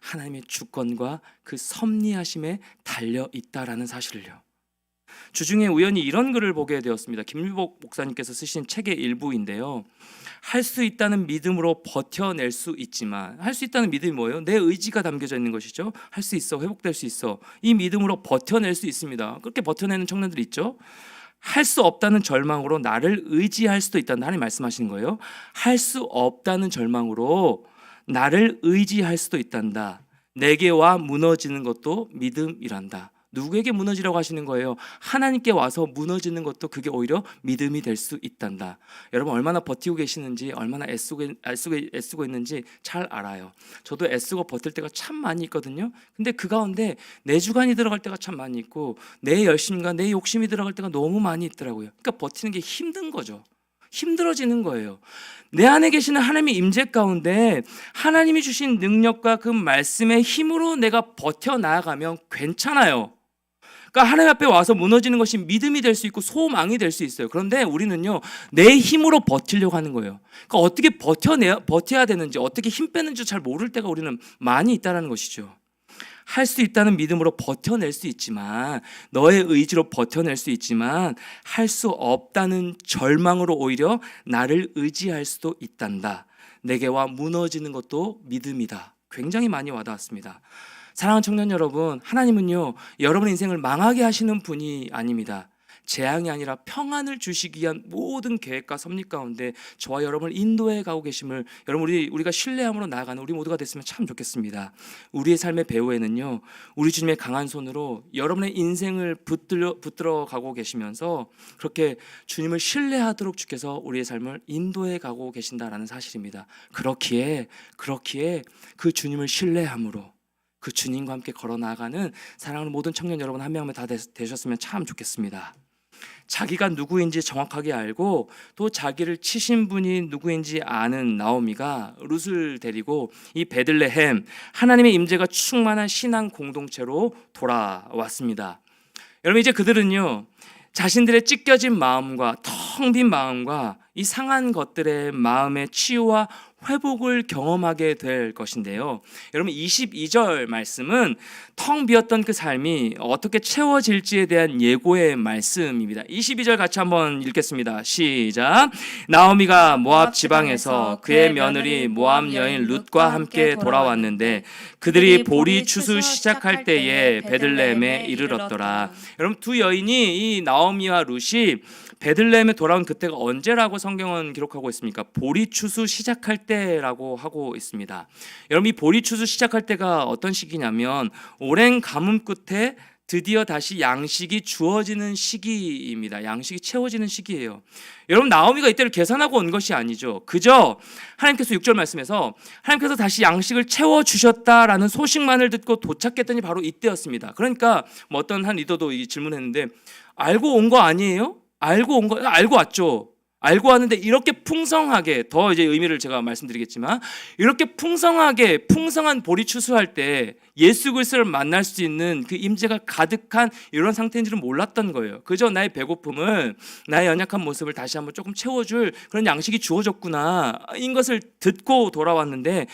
하나님의 주권과 그 섭리하심에 달려 있다라는 사실을요. 주중에 우연히 이런 글을 보게 되었습니다. 김유복 목사님께서 쓰신 책의 일부인데요. 할 수 있다는 믿음으로 버텨낼 수 있지만, 할 수 있다는 믿음이 뭐예요? 내 의지가 담겨져 있는 것이죠. 할 수 있어, 회복될 수 있어. 이 믿음으로 버텨낼 수 있습니다. 그렇게 버텨내는 청년들 있죠. 할 수 없다는 절망으로 나를 의지할 수도 있다. 하나님 말씀하시는 거예요. 할 수 없다는 절망으로 나를 의지할 수도 있단다. 내게 와 무너지는 것도 믿음이란다. 누구에게 무너지라고 하시는 거예요? 하나님께 와서 무너지는 것도 그게 오히려 믿음이 될 수 있단다. 여러분 얼마나 버티고 계시는지, 얼마나 애쓰고 있는지 잘 알아요. 저도 애쓰고 버틸 때가 참 많이 있거든요. 근데 그 가운데 내 주관이 들어갈 때가 참 많이 있고 내 열심과 내 욕심이 들어갈 때가 너무 많이 있더라고요. 그러니까 버티는 게 힘든 거죠. 힘들어지는 거예요. 내 안에 계시는 하나님의 임재 가운데 하나님이 주신 능력과 그 말씀의 힘으로 내가 버텨나가면 괜찮아요. 그러니까 하나님 앞에 와서 무너지는 것이 믿음이 될 수 있고 소망이 될 수 있어요. 그런데 우리는요, 내 힘으로 버티려고 하는 거예요. 그러니까 어떻게 버텨야 되는지, 어떻게 힘 빼는지 잘 모를 때가 우리는 많이 있다는 것이죠. 할 수 있다는 믿음으로 버텨낼 수 있지만, 너의 의지로 버텨낼 수 있지만, 할 수 없다는 절망으로 오히려 나를 의지할 수도 있단다. 내게 와 무너지는 것도 믿음이다. 굉장히 많이 와닿았습니다. 사랑하는 청년 여러분, 하나님은요 여러분의 인생을 망하게 하시는 분이 아닙니다. 재앙이 아니라 평안을 주시기 위한 모든 계획과 섭리 가운데 저와 여러분을 인도해 가고 계심을 여러분 우리가 신뢰함으로 나아가는 우리 모두가 됐으면 참 좋겠습니다. 우리의 삶의 배후에는요 우리 주님의 강한 손으로 여러분의 인생을 붙들어 가고 계시면서 그렇게 주님을 신뢰하도록 주께서 우리의 삶을 인도해 가고 계신다라는 사실입니다. 그렇기에 그 주님을 신뢰함으로 그 주님과 함께 걸어 나아가는 사랑하는 모든 청년 여러분 한 명 한 명 다 되셨으면 참 좋겠습니다. 자기가 누구인지 정확하게 알고 또 자기를 치신 분이 누구인지 아는 나오미가 룻을 데리고 이 베들레헴 하나님의 임재가 충만한 신앙 공동체로 돌아왔습니다. 여러분 이제 그들은요 자신들의 찢겨진 마음과 텅 빈 마음과 이 상한 것들의 마음의 치유와 회복을 경험하게 될 것인데요. 여러분 22절 말씀은 텅 비었던 그 삶이 어떻게 채워질지에 대한 예고의 말씀입니다. 22절 같이 한번 읽겠습니다. 시작. 나오미가 모압 지방에서 그의 며느리 모압 여인 룻과 함께 돌아왔는데 그들이 보리 추수 시작할 때에 베들레헴에 이르렀더라. 여러분 두 여인이 이 나오미와 룻이 베들레헴에 돌아온 그때가 언제라고 성경은 기록하고 있습니까? 보리 추수 시작할 때라고 하고 있습니다. 여러분 이 보리 추수 시작할 때가 어떤 시기냐면 오랜 가뭄 끝에 드디어 다시 양식이 주어지는 시기입니다. 양식이 채워지는 시기예요. 여러분 나오미가 이때를 계산하고 온 것이 아니죠. 그저 하나님께서 6절 말씀에서 하나님께서 다시 양식을 채워주셨다라는 소식만을 듣고 도착했더니 바로 이때였습니다. 그러니까 어떤 한 리더도 질문했는데 알고 온 거 아니에요? 알고 왔죠. 알고 왔는데 이렇게 풍성하게 더 이제 의미를 제가 말씀드리겠지만 이렇게 풍성한 보리 추수할 때 예수 그리스도를 만날 수 있는 그 임재가 가득한 이런 상태인지는 몰랐던 거예요. 그저 나의 배고픔을 나의 연약한 모습을 다시 한번 조금 채워줄 그런 양식이 주어졌구나 인 것을 듣고 돌아왔는데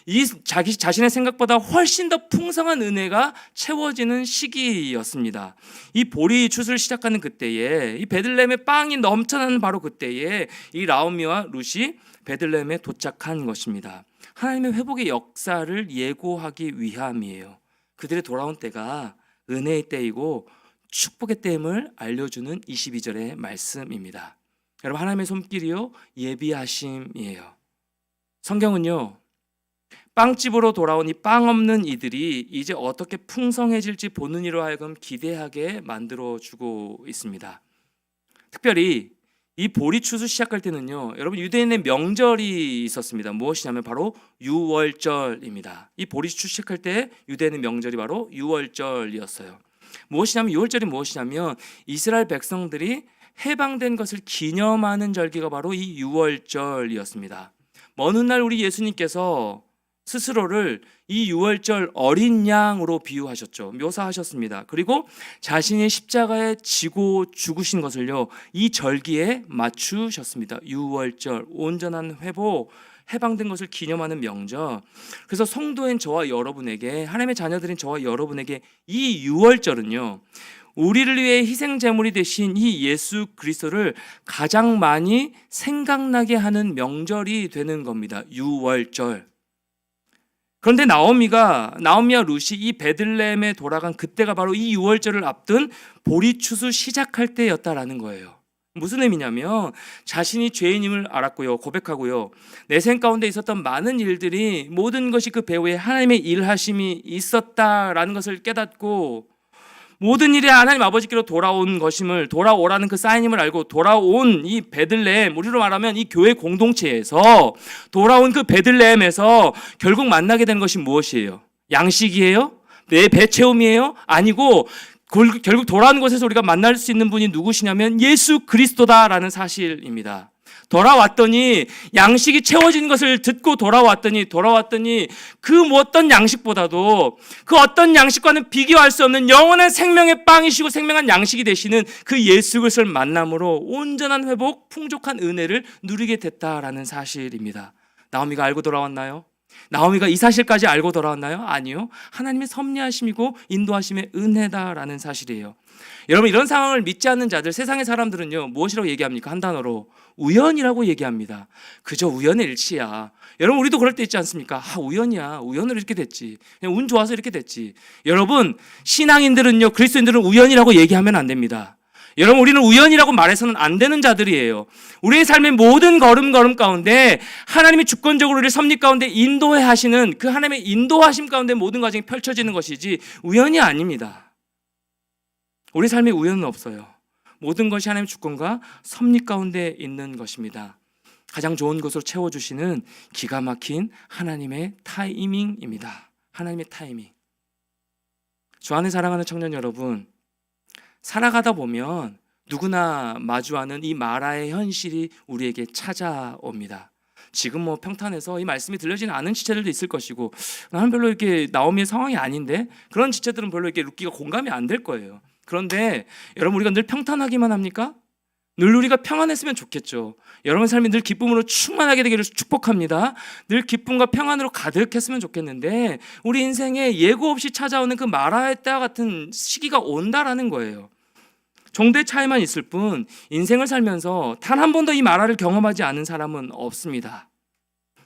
이 자신의 생각보다 훨씬 더 풍성한 은혜가 채워지는 시기였습니다. 이 보리 추수를 시작하는 그때에 이 베들레헴의 빵이 넘쳐나는 바로 그때에 때에 이 나오미와 룻이 베들레헴에 도착한 것입니다. 하나님의 회복의 역사를 예고하기 위함이에요. 그들의 돌아온 때가 은혜의 때이고 축복의 때임을 알려주는 22절의 말씀입니다. 여러분, 하나님의 손길이요 예비하심이에요. 성경은요, 빵집으로 돌아온 이 빵 없는 이들이 이제 어떻게 풍성해질지 보는 이로 하여금 기대하게 만들어주고 있습니다. 특별히 이 보리 추수 시작할 때는요, 여러분, 유대인의 명절이 있었습니다. 무엇이냐면 바로 유월절입니다. 이 보리 추수 시작할 때 유대인의 명절이 바로 유월절이었어요. 무엇이냐면 유월절이 무엇이냐면 이스라엘 백성들이 해방된 것을 기념하는 절기가 바로 이 유월절이었습니다. 먼 훗날 우리 예수님께서 스스로를 이 유월절 어린 양으로 비유하셨죠. 묘사하셨습니다. 그리고 자신이 십자가에 지고 죽으신 것을요, 이 절기에 맞추셨습니다. 유월절, 온전한 회복, 해방된 것을 기념하는 명절. 그래서 성도인 저와 여러분에게, 하나님의 자녀들인 저와 여러분에게 이 유월절은요, 우리를 위해 희생 제물이 되신 이 예수 그리스도를 가장 많이 생각나게 하는 명절이 되는 겁니다. 유월절. 그런데 나오미와 룻이 이 베들레헴에 돌아간 그때가 바로 이 유월절을 앞둔 보리 추수 시작할 때였다라는 거예요. 무슨 의미냐면 자신이 죄인임을 알았고요, 고백하고요, 내 생 가운데 있었던 많은 일들이 모든 것이 그 배후에 하나님의 일하심이 있었다라는 것을 깨닫고 모든 일이 하나님 아버지께로 돌아온 것임을, 돌아오라는 그 사인임을 알고 돌아온 이 베들레헴, 우리로 말하면 이 교회 공동체에서 돌아온 그 베들레헴에서 결국 만나게 되는 것이 무엇이에요? 양식이에요? 내 배 채움이에요? 아니고 결국 돌아온 곳에서 우리가 만날 수 있는 분이 누구시냐면 예수 그리스도다라는 사실입니다. 돌아왔더니 양식이 채워지는 것을 듣고 돌아왔더니 그 어떤 양식보다도 그 어떤 양식과는 비교할 수 없는 영원한 생명의 빵이시고 생명한 양식이 되시는 그 예수 그리스도를 만남으로 온전한 회복, 풍족한 은혜를 누리게 됐다라는 사실입니다. 나오미가 알고 돌아왔나요? 나오미가 이 사실까지 알고 돌아왔나요? 아니요. 하나님의 섭리하심이고 인도하심의 은혜다라는 사실이에요. 여러분, 이런 상황을 믿지 않는 자들, 세상의 사람들은요, 무엇이라고 얘기합니까? 한 단어로 우연이라고 얘기합니다. 그저 우연의 일치야. 여러분, 우리도 그럴 때 있지 않습니까? 우연이야. 우연으로 이렇게 됐지. 그냥 운 좋아서 이렇게 됐지. 여러분, 신앙인들은요, 그리스도인들은 우연이라고 얘기하면 안 됩니다. 여러분, 우리는 우연이라고 말해서는 안 되는 자들이에요. 우리의 삶의 모든 걸음걸음 가운데 하나님이 주권적으로 우리를 섭리 가운데 인도해 하시는 그 하나님의 인도하심 가운데 모든 과정이 펼쳐지는 것이지 우연이 아닙니다. 우리 삶에 우연은 없어요. 모든 것이 하나님의 주권과 섭리 가운데 있는 것입니다. 가장 좋은 것으로 채워주시는 기가 막힌 하나님의 타이밍입니다. 하나님의 타이밍. 주 안에 사랑하는 청년 여러분, 살아가다 보면 누구나 마주하는 이 마라의 현실이 우리에게 찾아옵니다. 지금 평탄해서 이 말씀이 들려지는 않은 지체들도 있을 것이고, 나는 별로 이렇게 나오미의 상황이 아닌데, 그런 지체들은 별로 이렇게 룻기가 공감이 안 될 거예요. 그런데 여러분, 우리가 늘 평탄하기만 합니까? 늘 우리가 평안했으면 좋겠죠. 여러분 삶이 늘 기쁨으로 충만하게 되기를 축복합니다. 늘 기쁨과 평안으로 가득했으면 좋겠는데 우리 인생에 예고 없이 찾아오는 그 마라의 때와 같은 시기가 온다라는 거예요. 정도의 차이만 있을 뿐 인생을 살면서 단 한 번도 이 마라를 경험하지 않은 사람은 없습니다.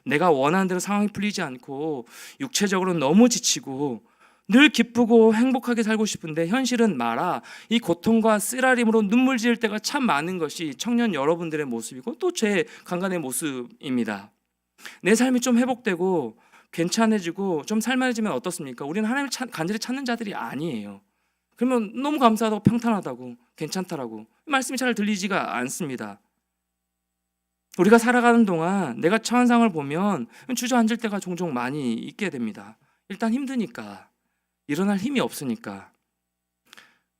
내가 원하는 대로 상황이 풀리지 않고 육체적으로 너무 지치고 늘 기쁘고 행복하게 살고 싶은데 현실은 마라, 이 고통과 쓰라림으로 눈물 지을 때가 참 많은 것이 청년 여러분들의 모습이고 또 제 간간의 모습입니다. 내 삶이 좀 회복되고 괜찮아지고 좀 살만해지면 어떻습니까? 우리는 하나님을 간절히 찾는 자들이 아니에요. 그러면 너무 감사하다고, 평탄하다고, 괜찮다라고 말씀이 잘 들리지가 않습니다. 우리가 살아가는 동안 내가 처한 상황을 보면 주저앉을 때가 종종 많이 있게 됩니다. 일단 힘드니까, 일어날 힘이 없으니까.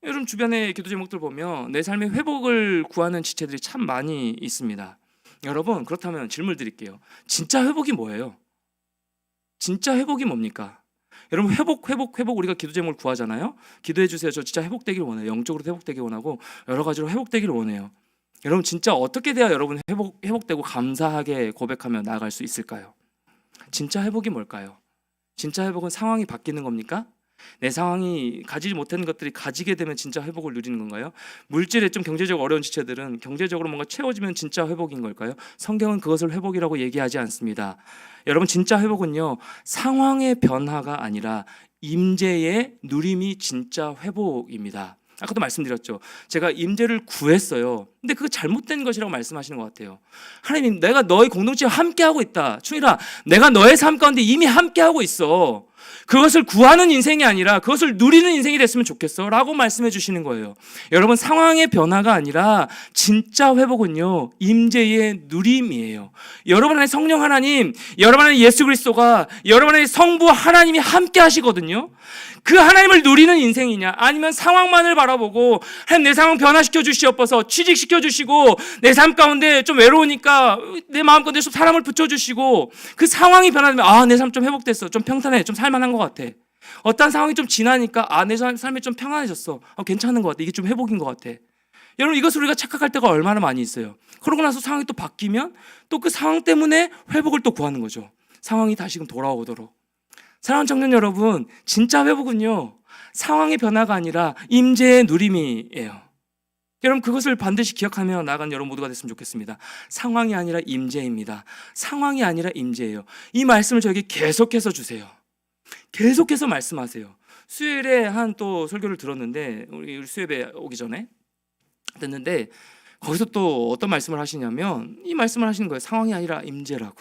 여러분 주변의 기도 제목들 보면 내 삶의 회복을 구하는 지체들이 참 많이 있습니다. 여러분, 그렇다면 질문 드릴게요. 진짜 회복이 뭐예요? 진짜 회복이 뭡니까? 여러분, 회복 우리가 기도 제목을 구하잖아요. 기도해 주세요. 저 진짜 회복되길 원해요. 영적으로 회복되길 원하고 여러 가지로 회복되길 원해요. 여러분, 진짜 어떻게 돼야 여러분 회복되고 감사하게 고백하며 나아갈 수 있을까요? 진짜 회복이 뭘까요? 진짜 회복은 상황이 바뀌는 겁니까? 내 상황이 가지지 못한 것들이 가지게 되면 진짜 회복을 누리는 건가요? 물질에 좀 경제적으로 어려운 지체들은 경제적으로 뭔가 채워지면 진짜 회복인 걸까요? 성경은 그것을 회복이라고 얘기하지 않습니다. 여러분, 진짜 회복은요, 상황의 변화가 아니라 임재의 누림이 진짜 회복입니다. 아까도 말씀드렸죠. 제가 임재를 구했어요. 근데 그거 잘못된 것이라고 말씀하시는 것 같아요. 하나님, 내가 너의 공동체와 함께하고 있다. 충일아, 내가 너의 삶 가운데 이미 함께하고 있어. 그것을 구하는 인생이 아니라 그것을 누리는 인생이 됐으면 좋겠어 라고 말씀해 주시는 거예요. 여러분, 상황의 변화가 아니라 진짜 회복은요, 임재의 누림이에요. 여러분 안에 성령 하나님, 여러분 안에 예수 그리스도가, 여러분 안에 성부 하나님이 함께 하시거든요. 그 하나님을 누리는 인생이냐, 아니면 상황만을 바라보고 하나님, 내 상황 변화시켜 주시옵소서, 취직시켜 주시고, 내 삶 가운데 좀 외로우니까 내 마음 가운데 좀 사람을 붙여주시고, 그 상황이 변하면 아, 내 삶 좀 회복됐어, 좀 평탄해, 좀 살만한 것 같아. 어떤 상황이 좀 지나니까 아, 내 삶이 좀 평안해졌어, 괜찮은 것 같아, 이게 좀 회복인 것 같아. 여러분, 이것을 우리가 착각할 때가 얼마나 많이 있어요. 그러고 나서 상황이 또 바뀌면 또 그 상황 때문에 회복을 또 구하는 거죠. 상황이 다시금 돌아오도록. 사랑하는 청년 여러분, 진짜 회복은요, 상황의 변화가 아니라 임재의 누림이에요. 여러분, 그것을 반드시 기억하며 나아가는 여러분 모두가 됐으면 좋겠습니다. 상황이 아니라 임재입니다. 상황이 아니라 임재예요. 이 말씀을 저에게 계속해서 주세요. 계속해서 말씀하세요. 수요일에 한 또 설교를 들었는데, 우리 수요일에 오기 전에 듣는데, 거기서 또 어떤 말씀을 하시냐면 이 말씀을 하시는 거예요. 상황이 아니라 임재라고.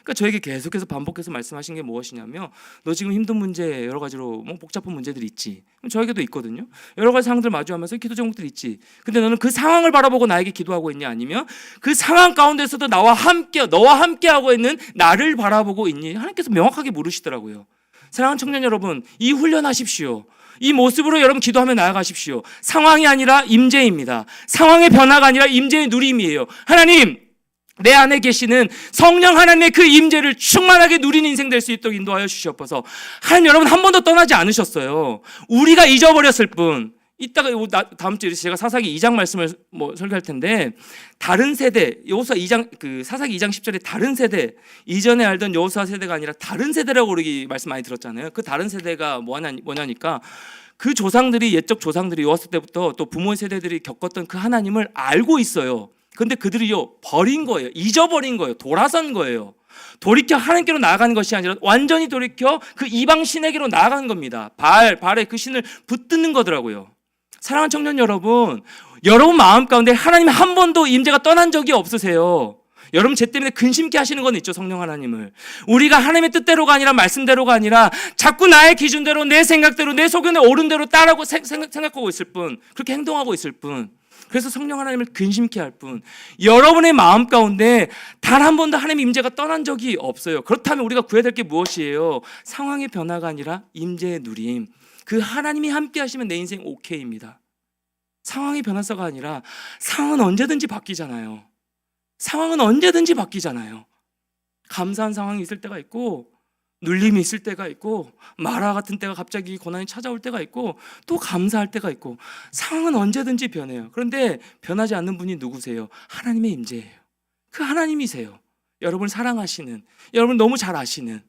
그러니까 저에게 계속해서 반복해서 말씀하신 게 무엇이냐면, 너 지금 힘든 문제, 여러 가지로 뭐 복잡한 문제들이 있지. 저에게도 있거든요. 여러 가지 상황들 마주하면서 기도 제목들이 있지. 근데 너는 그 상황을 바라보고 나에게 기도하고 있냐, 아니면 그 상황 가운데서도 너와 함께 하고 있는 나를 바라보고 있니? 하나님께서 명확하게 물으시더라고요. 사랑하는 청년 여러분, 이 훈련하십시오. 이 모습으로 여러분 기도하며 나아가십시오. 상황이 아니라 임재입니다. 상황의 변화가 아니라 임재의 누림이에요. 하나님, 내 안에 계시는 성령 하나님의 그 임재를 충만하게 누리는 인생 될 수 있도록 인도하여 주시옵소서. 하나님, 여러분 한 번도 떠나지 않으셨어요. 우리가 잊어버렸을 뿐. 이따가 다음 주에 제가 사사기 2장 말씀을 설교할 텐데, 다른 세대, 여호수아 2장, 그 사사기 2장 10절에 다른 세대, 이전에 알던 여호수아 세대가 아니라 다른 세대라고 우리 말씀 많이 들었잖아요. 그 다른 세대가 뭐냐니까, 그 조상들이, 옛적 조상들이 여호수아 때부터 또 부모의 세대들이 겪었던 그 하나님을 알고 있어요. 근데 그들이요, 버린 거예요. 잊어버린 거예요. 돌아선 거예요. 돌이켜 하나님께로 나아가는 것이 아니라 완전히 돌이켜 그 이방 신에게로 나아가는 겁니다. 발에 그 신을 붙드는 거더라고요. 사랑하는 청년 여러분, 여러분 마음 가운데 하나님 한 번도 임재가 떠난 적이 없으세요. 여러분, 제 때문에 근심케 하시는 건 있죠, 성령 하나님을. 우리가 하나님의 뜻대로가 아니라 말씀대로가 아니라 자꾸 나의 기준대로, 내 생각대로, 내 소견에 옳은 대로 따라고 생각하고 있을 뿐, 그렇게 행동하고 있을 뿐, 그래서 성령 하나님을 근심케 할 뿐, 여러분의 마음 가운데 단 한 번도 하나님의 임재가 떠난 적이 없어요. 그렇다면 우리가 구해야 될 게 무엇이에요? 상황의 변화가 아니라 임재의 누림. 그 하나님이 함께 하시면 내 인생 오케이입니다. 상황의 변화서가 아니라, 상황은 언제든지 바뀌잖아요. 상황은 언제든지 바뀌잖아요. 감사한 상황이 있을 때가 있고, 눌림이 있을 때가 있고, 마라 같은 때가 갑자기 고난이 찾아올 때가 있고, 또 감사할 때가 있고, 상황은 언제든지 변해요. 그런데 변하지 않는 분이 누구세요? 하나님의 임재예요. 그 하나님이세요. 여러분을 사랑하시는, 여러분 너무 잘 아시는,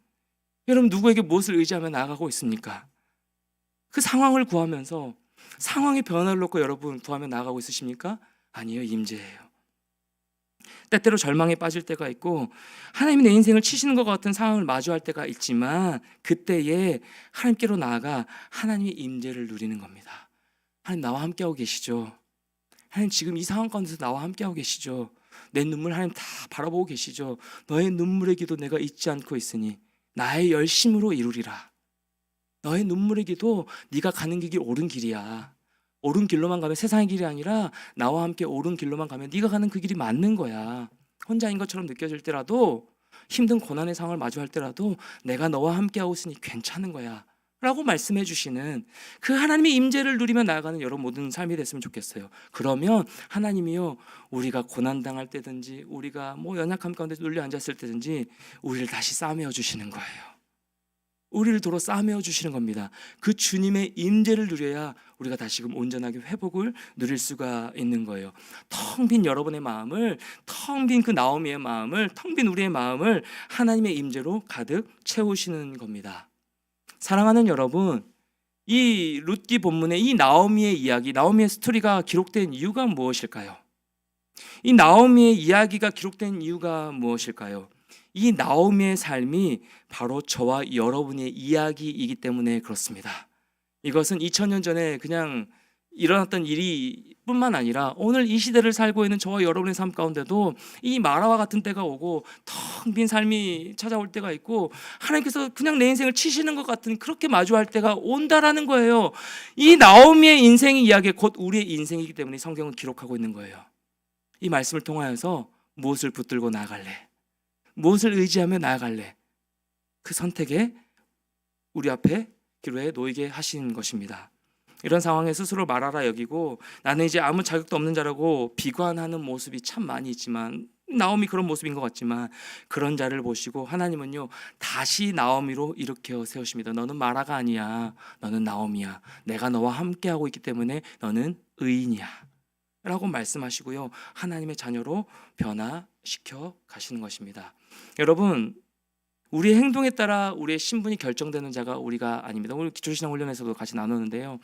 여러분 누구에게 무엇을 의지하며 나아가고 있습니까? 그 상황을 구하면서 상황의 변화를 놓고 여러분 구하며 나아가고 있으십니까? 아니요, 임재예요. 때때로 절망에 빠질 때가 있고, 하나님이 내 인생을 치시는 것 같은 상황을 마주할 때가 있지만, 그때에 하나님께로 나아가 하나님의 임재를 누리는 겁니다. 하나님, 나와 함께하고 계시죠? 하나님, 지금 이 상황 가운데서 나와 함께하고 계시죠? 내 눈물 하나님 다 바라보고 계시죠? 너의 눈물의 기도 내가 잊지 않고 있으니 나의 열심으로 이루리라. 너의 눈물의 기도, 네가 가는 길 옳은 길이야. 옳은 길로만 가면 세상의 길이 아니라 나와 함께 옳은 길로만 가면 네가 가는 그 길이 맞는 거야. 혼자인 것처럼 느껴질 때라도, 힘든 고난의 상황을 마주할 때라도 내가 너와 함께하고 있으니 괜찮은 거야 라고 말씀해 주시는 그 하나님의 임재를 누리며 나아가는 여러분 모든 삶이 됐으면 좋겠어요. 그러면 하나님이요, 우리가 고난당할 때든지, 우리가 연약함 가운데 눌려 앉았을 때든지 우리를 다시 싸매어 주시는 거예요. 우리를 도로 싸매어 주시는 겁니다. 그 주님의 임재를 누려야 우리가 다시금 온전하게 회복을 누릴 수가 있는 거예요. 텅 빈 여러분의 마음을, 텅 빈 그 나오미의 마음을, 텅 빈 우리의 마음을 하나님의 임재로 가득 채우시는 겁니다. 사랑하는 여러분, 이 룻기 본문에 이 나오미의 이야기, 나오미의 스토리가 기록된 이유가 무엇일까요? 이 나오미의 이야기가 기록된 이유가 무엇일까요? 이 나오미의 삶이 바로 저와 여러분의 이야기이기 때문에 그렇습니다. 이것은 2000년 전에 그냥 일어났던 일이 뿐만 아니라 오늘 이 시대를 살고 있는 저와 여러분의 삶 가운데도 이 마라와 같은 때가 오고 텅 빈 삶이 찾아올 때가 있고 하나님께서 그냥 내 인생을 치시는 것 같은 그렇게 마주할 때가 온다라는 거예요. 이 나오미의 인생의 이야기 곧 우리의 인생이기 때문에 성경은 기록하고 있는 거예요. 이 말씀을 통하여서 무엇을 붙들고 나아갈래? 무엇을 의지하며 나아갈래? 그 선택에 우리 앞에 기로에 놓이게 하신 것입니다. 이런 상황에 스스로 말하라 여기고 나는 이제 아무 자격도 없는 자라고 비관하는 모습이 참 많이 있지만 나오미 그런 모습인 것 같지만 그런 자를 보시고 하나님은요 다시 나오미로 일으켜 세우십니다. 너는 마라가 아니야. 너는 나오미야. 내가 너와 함께하고 있기 때문에 너는 의인이야 라고 말씀하시고요 하나님의 자녀로 변화시켜 가시는 것입니다. 여러분 우리의 행동에 따라 우리의 신분이 결정되는 자가 우리가 아닙니다. 오늘 기초신앙 훈련에서도 같이 나누는데요.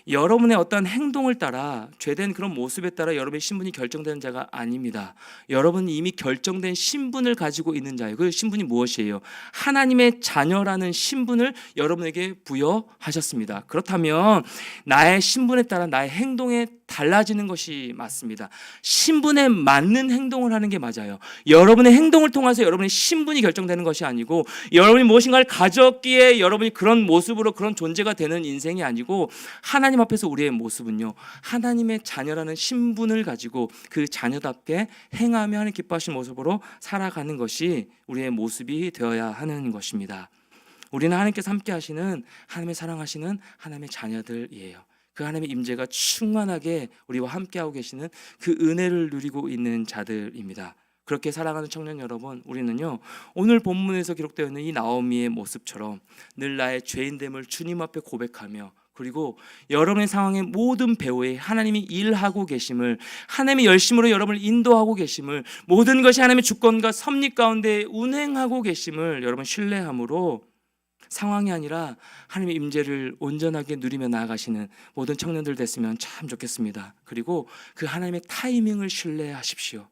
여러분의 어떠한 행동을 따라 죄된 그런 모습에 따라 여러분의 신분이 결정되는 자가 아닙니다. 여러분이 이미 결정된 신분을 가지고 있는 자예요. 그 신분이 무엇이에요? 하나님의 자녀라는 신분을 여러분에게 부여하셨습니다. 그렇다면 나의 신분에 따라 나의 행동에 달라지는 것이 맞습니다. 신분에 맞는 행동을 하는 게 맞아요. 여러분의 행동을 통해서 여러분의 신분이 결정되는 것이 아니고 여러분이 무엇인가를 가졌기에 여러분이 그런 모습으로 그런 존재가 되는 인생이 아니고 하나님 앞에서 우리의 모습은요 하나님의 자녀라는 신분을 가지고 그 자녀답게 행하며 하나님 기뻐하시는 모습으로 살아가는 것이 우리의 모습이 되어야 하는 것입니다. 우리는 하나님께서 함께 하시는 하나님의 사랑하시는 하나님의 자녀들이에요. 그 하나님의 임재가 충만하게 우리와 함께하고 계시는 그 은혜를 누리고 있는 자들입니다. 그렇게 살아가는 청년 여러분, 우리는요 오늘 본문에서 기록되어 있는 이 나오미의 모습처럼 늘 나의 죄인됨을 주님 앞에 고백하며 그리고 여러분의 상황의 모든 배후에 하나님이 일하고 계심을 하나님의 열심으로 여러분을 인도하고 계심을 모든 것이 하나님의 주권과 섭리 가운데 운행하고 계심을 여러분 신뢰함으로 상황이 아니라 하나님의 임재를 온전하게 누리며 나아가시는 모든 청년들 됐으면 참 좋겠습니다. 그리고 그 하나님의 타이밍을 신뢰하십시오.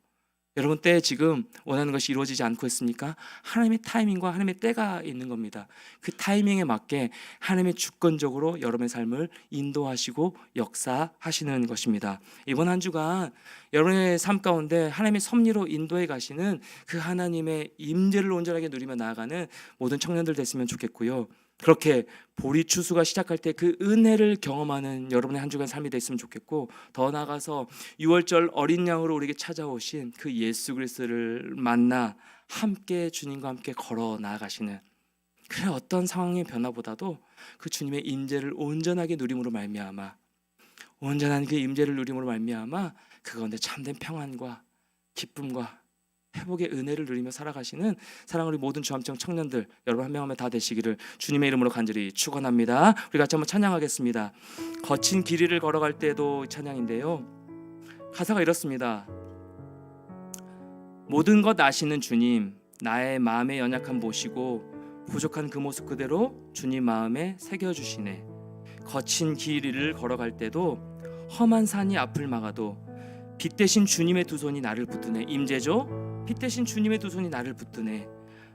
여러분 때 지금 원하는 것이 이루어지지 않고 있습니까? 하나님의 타이밍과 하나님의 때가 있는 겁니다. 그 타이밍에 맞게 하나님의 주권적으로 여러분의 삶을 인도하시고 역사하시는 것입니다. 이번 한 주간 여러분의 삶 가운데 하나님의 섭리로 인도해 가시는 그 하나님의 임재를 온전하게 누리며 나아가는 모든 청년들 됐으면 좋겠고요. 그렇게 보리 추수가 시작할 때 그 은혜를 경험하는 여러분의 한 주간 삶이 됐으면 좋겠고 더 나아가서 6월절 어린 양으로 우리에게 찾아오신 그 예수 그리스도를 만나 함께 주님과 함께 걸어 나아가시는 그래 어떤 상황의 변화보다도 그 주님의 임재를 온전하게 누림으로 말미암아 온전한 그 임재를 누림으로 말미암아 그 가운데 참된 평안과 기쁨과 회복의 은혜를 누리며 살아가시는 사랑하는 우리 모든 주함청 청년들 여러분 한 명 한 명 다 되시기를 주님의 이름으로 간절히 축원합니다. 우리 같이 한번 찬양하겠습니다. 거친 길 위를 걸어갈 때도 찬양인데요. 가사가 이렇습니다. 모든 것 아시는 주님 나의 마음의 연약함 보시고 부족한 그 모습 그대로 주님 마음에 새겨주시네. 거친 길 위를 걸어갈 때도 험한 산이 앞을 막아도 빛 대신 주님의 두 손이 나를 붙드네. 임재죠? 빛 대신 주님의 두 손이 나를 붙드네.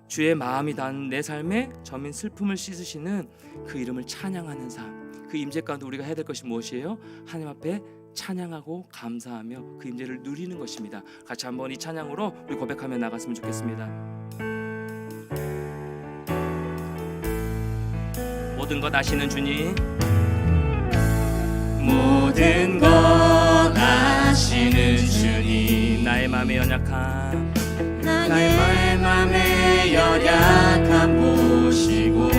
주의 마음이 닿은 내 삶에 저민 슬픔을 씻으시는 그 이름을 찬양하는 삶. 그 임재 가운데 우리가 해야 될 것이 무엇이에요? 하나님 앞에 찬양하고 감사하며 그 임재를 누리는 것입니다. 같이 한번 이 찬양으로 우리 고백하며 나갔으면 좋겠습니다. 모든 것 아시는 주님 모든 것 아시는 주님 나의 마음의 연약함 나의 마음의 연약함 보시고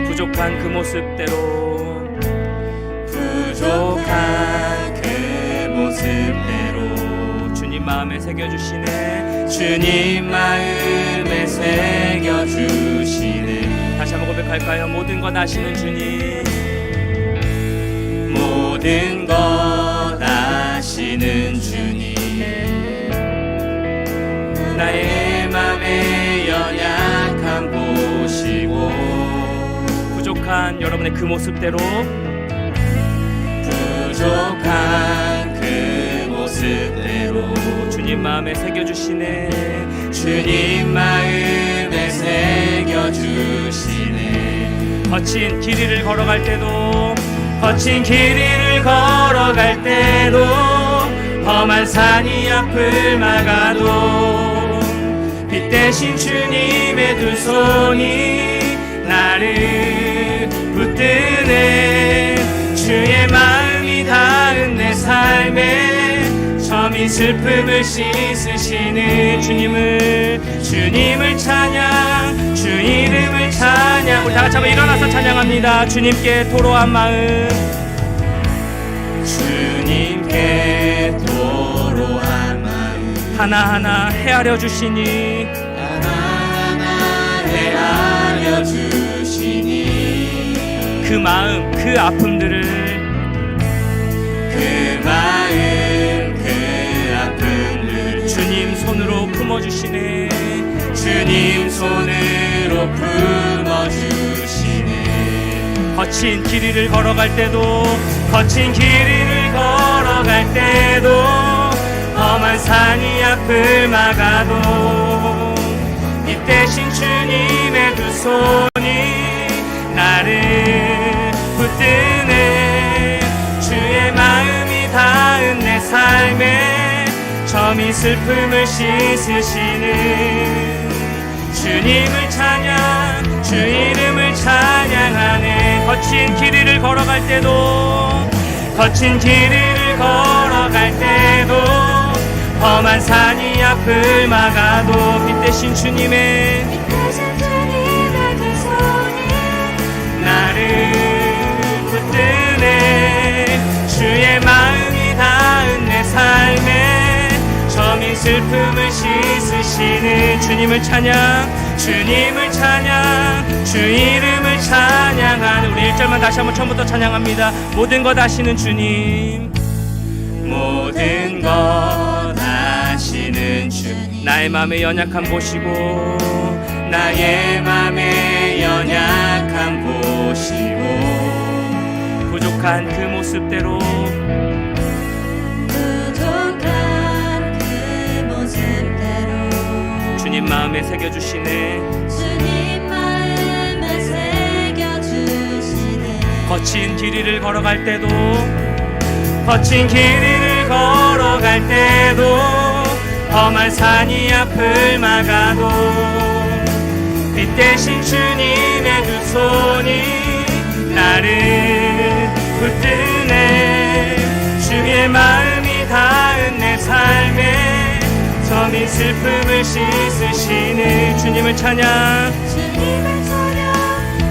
부족한 그 모습대로 부족한 그 모습대로 주님 마음에 새겨주시네 주님 마음에 새겨주시네 다시 한번 고백할까요? 모든 것 아시는 주님 모든 것 아시는 주님 나의 맘의 연약함 보시고 부족한 여러분 여러분의 그 모습대로 부족한 그 모습대로 주님 마음에 새겨주시네. 주님 마음에 새겨주시네. 거친 길이를 걸어갈 때도 험한 산이 앞을 막아도 빛 대신 주님의 두 손이 나를 붙드네. 주의 마음이 닿은 내 삶에 점이 슬픔을 씻으시는 주님을 찬양, 주 이름을 찬양. 우리 다같이 한번 일어나서 찬양합니다. 주님께 토로한 마음, 주님께 토로한 마음 하나하나 헤아려 주시니, 하나하나 헤아려 주시니. 그 마음, 그 아픔들을, 그 마음, 그 아픔들 주님 손으로 품어주시네. 주님 손으로 품어주시네. 거친 길이를 걸어갈 때도 험한 산이 앞을 막아도 빛 대신 주님의 두 손이 나를 붙드네. 주의 마음이 닿은 내 삶에 점이 슬픔을 씻으시는 주님을 찬양, 주 이름을 찬양하네. 거친 길이를 걸어갈 때도 험한 산이 앞을 막아도 빛 대신 주님의 두 손이 나를 붙드네. 주의 마음이 닿은 내 삶에 점이 슬픔을 씻으시는 주님을 찬양, 주 이름을 찬양하는. 우리 1절만 다시 한번 처음부터 찬양합니다. 모든 것 아시는 주님, 모든 것 아시는 주님, 나의 맘의 연약함 보시고, 나의 맘의 연약함 보시고, 부족한 그 모습대로 주님 마음에 새겨주시네. 거친 길이를 걸어갈 때도 험한 산이 앞을 막아도 빛 대신 주님의 두 손이 나를 붙드네. 주의 마음이 닿은 내 삶에 점이 슬픔을 씻으시는 주님을 찬양,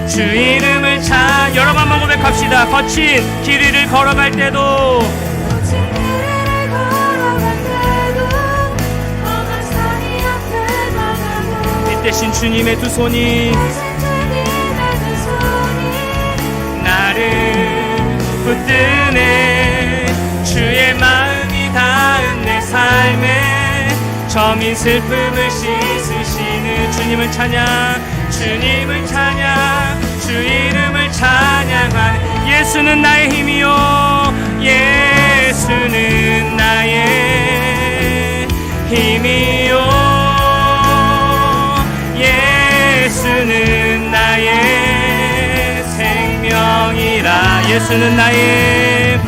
주 이름을 찬양. 여러분 한번 고백합시다. 거친 길이를 걸어갈 때도 빛 대신 주님의 두 손이 나를 붙드네. 주의 마음이 닿은 내 삶에 점인 슬픔을 씻으시는 주님을 찬양, 주 이름을 찬양하는. 예수는 나의 힘이요, 예수는 나의 힘이요, 예수는 나의 생명이라. 예수는 나의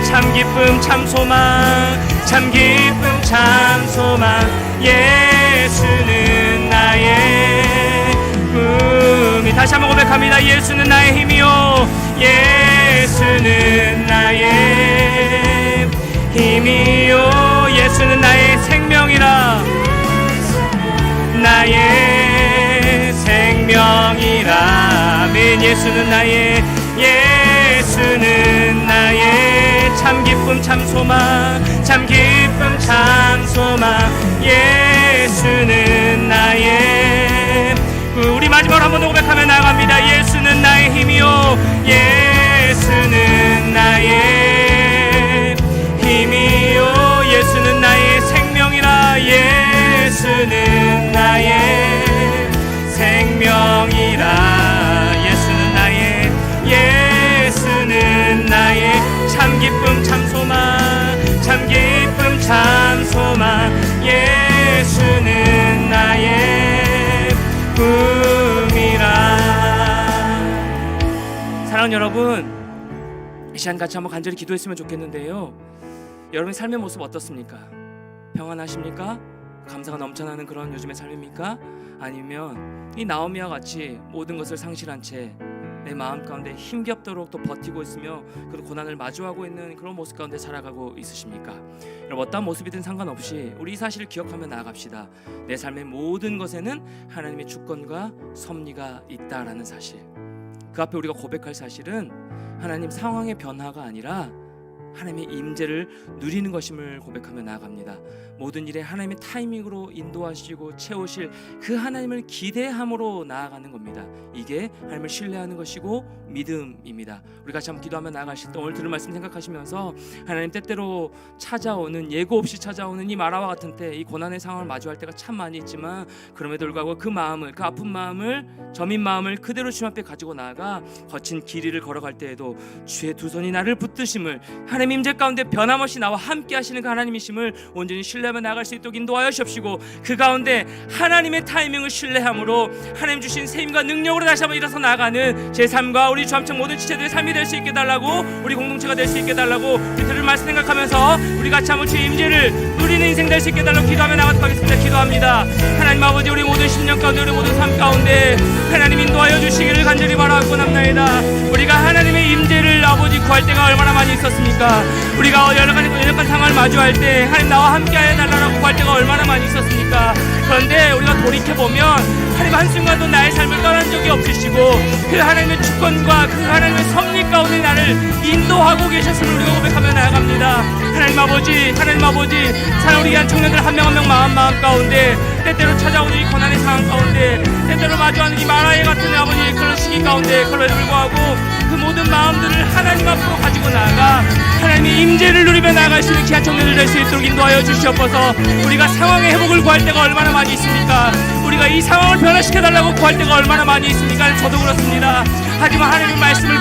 참 기쁨 참 소망, 참 기쁨 참 소망. 예수는 나의 꿈이. 다시 한번 고백합니다. 예수는 나의 힘이요, 예수는 나의 힘이요, 예수는 나의 생명이라. 나의 생명이라. 아멘. 예수는 나의 참 기쁨 참 소망, 참 기쁨 참 소망. 예수는 나의. 우리 마지막으로 한 번 더 고백하며 나아갑니다. 예수는 나의 힘이요, 예수는 나의 힘이요, 예수는 나의 생명이라. 예수는 나의 생명이라. 여러분, 이 시간 같이 한번 간절히 기도했으면 좋겠는데요. 여러분의 삶의 모습 어떻습니까? 평안하십니까? 감사가 넘쳐나는 그런 요즘의 삶입니까? 아니면 이 나오미와 같이 모든 것을 상실한 채 내 마음 가운데 힘겹도록 또 버티고 있으며 그런 고난을 마주하고 있는 그런 모습 가운데 살아가고 있으십니까? 여러분, 어떠한 모습이든 상관없이 우리 이 사실을 기억하며 나아갑시다. 내 삶의 모든 것에는 하나님의 주권과 섭리가 있다라는 사실. 그 앞에 우리가 고백할 사실은 하나님 상황의 변화가 아니라 하나님의 임재를 누리는 것임을 고백하며 나아갑니다. 모든 일에 하나님의 타이밍으로 인도하시고 채우실 그 하나님을 기대함으로 나아가는 겁니다. 이게 하나님을 신뢰하는 것이고 믿음입니다. 우리 같이 한번 기도하며 나아가실 때 오늘 들은 말씀 생각하시면서 하나님 때때로 찾아오는, 예고 없이 찾아오는 이 마라와 같은 때, 이 고난의 상황을 마주할 때가 참 많이 있지만 그럼에도 불구하고 그 마음을, 그 아픈 마음을, 저민 마음을 그대로 주님 앞에 가지고 나아가 거친 길 위를 걸어갈 때에도 주의 두 손이 나를 붙드심을, 하나님 임재 가운데 변함없이 나와 함께 하시는 그 하나님이심을 온전히 신뢰하며 나아갈 수 있도록 인도하여 주옵시고, 그 가운데 하나님의 타이밍을 신뢰함으로 하나님 주신 세임과 능력으로 다시 한번 일어서 나아가는 제 삶과 우리 주암청 모든 지체들의 삶이 될 수 있게 달라고, 우리 공동체가 될 수 있게 달라고, 우리들을 말씀 생각하면서 우리 같이 한번 주의 임재를 누리는 인생 될 수 있게 달라고 기도하며 나가도록 하겠습니다. 기도합니다. 하나님 아버지, 우리 모든 심령 가운데, 우리 모든 삶 가운데 하나님 인도하여 주시기를 간절히 바라고 남나이다. 우리가 하나님의 임재를 아버지 구할 때가 얼마나 많이 있었습니까? 우리가 연약한 상황을 마주할 때 하나님 나와 함께 하여 달라고 구할 때가 얼마나 많이 있었습니까? 그런데 우리가 돌이켜보면 하나님 한순간도 나의 삶을 떠난 적이 없으시고 그 하나님의 주권과 그 하나님의 섭리 가운데 나를 인도하고 계셨음을 우리가 고백하며 나아갑니다. 하나님 아버지, 사랑 우리 위한 청년들 한 명 한 명 마음 가운데 때때로 찾아오는 이 고난의 상황 가운데 때때로 마주하는 이 마라에 같은 아버지 그런 시기 가운데, 그럼에도 불구하고 그 모든 마음들을 하나님 앞으로 가지고 나아가 하나님의 임재를 누리며 나아갈 수 있는 귀한 청년들 될 수 있도록 인도하여 주시옵소서. 우리가 상황의 회복을 구할 때가 얼마나 많이 있습니까? 우리가 이 상황을 변화시켜달라고 구할 때가 얼마나 많이 있습니까? 저도 그렇습니다. 하지만 하나님의 말씀을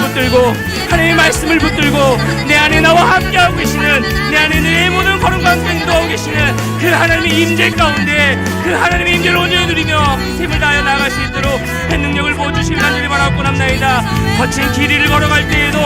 붙들고 내 안에 나와 함께하고 계시는, 내 안에 내 모든 걸음과 함께 인도하고 계시는 그 하나님의 임재 가운데 그 하나님의 임재를 온전히 누리며 힘을 다하여 나아갈 수 있도록 그 능력을 부어주시길 간절히 바라고 남나이다. 거친 길 위를 걸어갈 때에도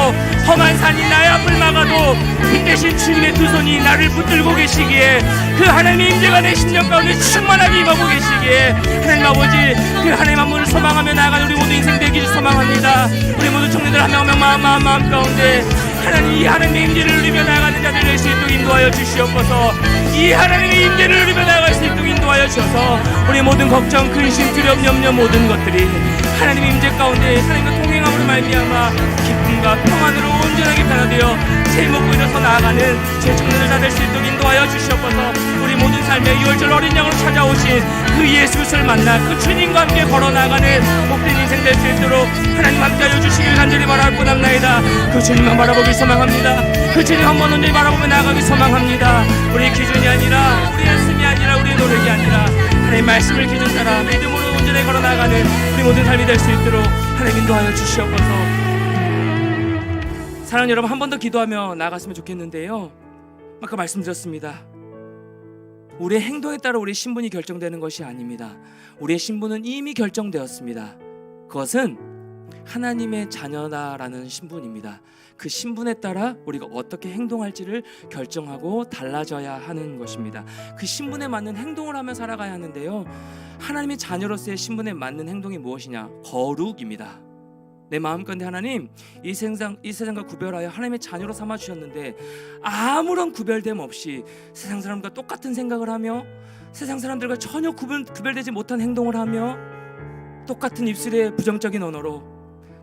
험한 산이 나의 앞을 막아도 힘대신 주님의 두 손이 나를 붙들고 계시기에, 그 하나님의 임재가 내 심령 가운데 충만하게 임하고 계시기에 하나님 아버지, 그 하나님 한 분을 소망하며 나아가는 우리 모두 인생 되기를 소망합니다. 우리 모두 청년들 한 명 한 명 마음 가운데 하나님, 이 하나님의 임재를 누리며 나아가는 자들 될 수 있도록 인도하여 주시옵소서. 이 하나님의 임재를 누리며 나아갈 수 있도록 인도하여 주셔서 우리 모든 걱정, 근심, 두려움, 염려 모든 것들이 하나님의 임재 가운데 하나님과 동행함으로 말미암아 기쁨과 평안으로 온전하게 변화되어 제 먹고 일어서 나아가는 제 청년들 다 될 수 있도록 인도하여 주시옵소서. 우리 모든 삶에 유월절 어린 양으로 찾아오신 그 예수 그리스도를 만나 그 주님과 함께 걸어 나가는 복된 인생 될 수 있도록 하나님 함께하여 주시길 간절히 바라고 남나이다. 그 주님만 바라보길 소망합니다. 그 주님 한 번 온전히 바라보며 나아가길 소망합니다. 우리의 기준이 아니라, 우리의 연습이 아니라, 우리의 노력이 아니라 하나님 말씀을 기준 따라 믿음으로 온전히 걸어 나가는 우리 모든 삶이 될 수 있도록 하나님 인도하여 주시옵소서. 사랑하는 여러분, 한 번 더 기도하며 나아갔으면 좋겠는데요. 아까 말씀드렸습니다. 우리의 행동에 따라 우리의 신분이 결정되는 것이 아닙니다. 우리의 신분은 이미 결정되었습니다. 그것은 하나님의 자녀다라는 신분입니다. 그 신분에 따라 우리가 어떻게 행동할지를 결정하고 달라져야 하는 것입니다. 그 신분에 맞는 행동을 하며 살아가야 하는데요. 하나님의 자녀로서의 신분에 맞는 행동이 무엇이냐? 거룩입니다. 내 마음 가운데 하나님 이 세상과 구별하여 하나님의 자녀로 삼아 주셨는데 아무런 구별됨 없이 세상 사람과 똑같은 생각을 하며 세상 사람들과 전혀 구별되지 못한 행동을 하며 똑같은 입술의 부정적인 언어로,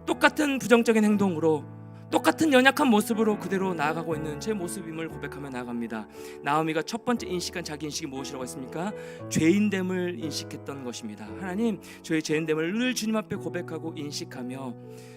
똑같은 부정적인 행동으로, 똑같은 연약한 모습으로 그대로 나아가고 있는 제 모습임을 고백하며 나아갑니다. 나오미가 첫 번째 인식한 자기 인식이 무엇이라고 했습니까? 죄인됨을 인식했던 것입니다. 하나님, 저의 죄인됨을 늘 주님 앞에 고백하고 인식하며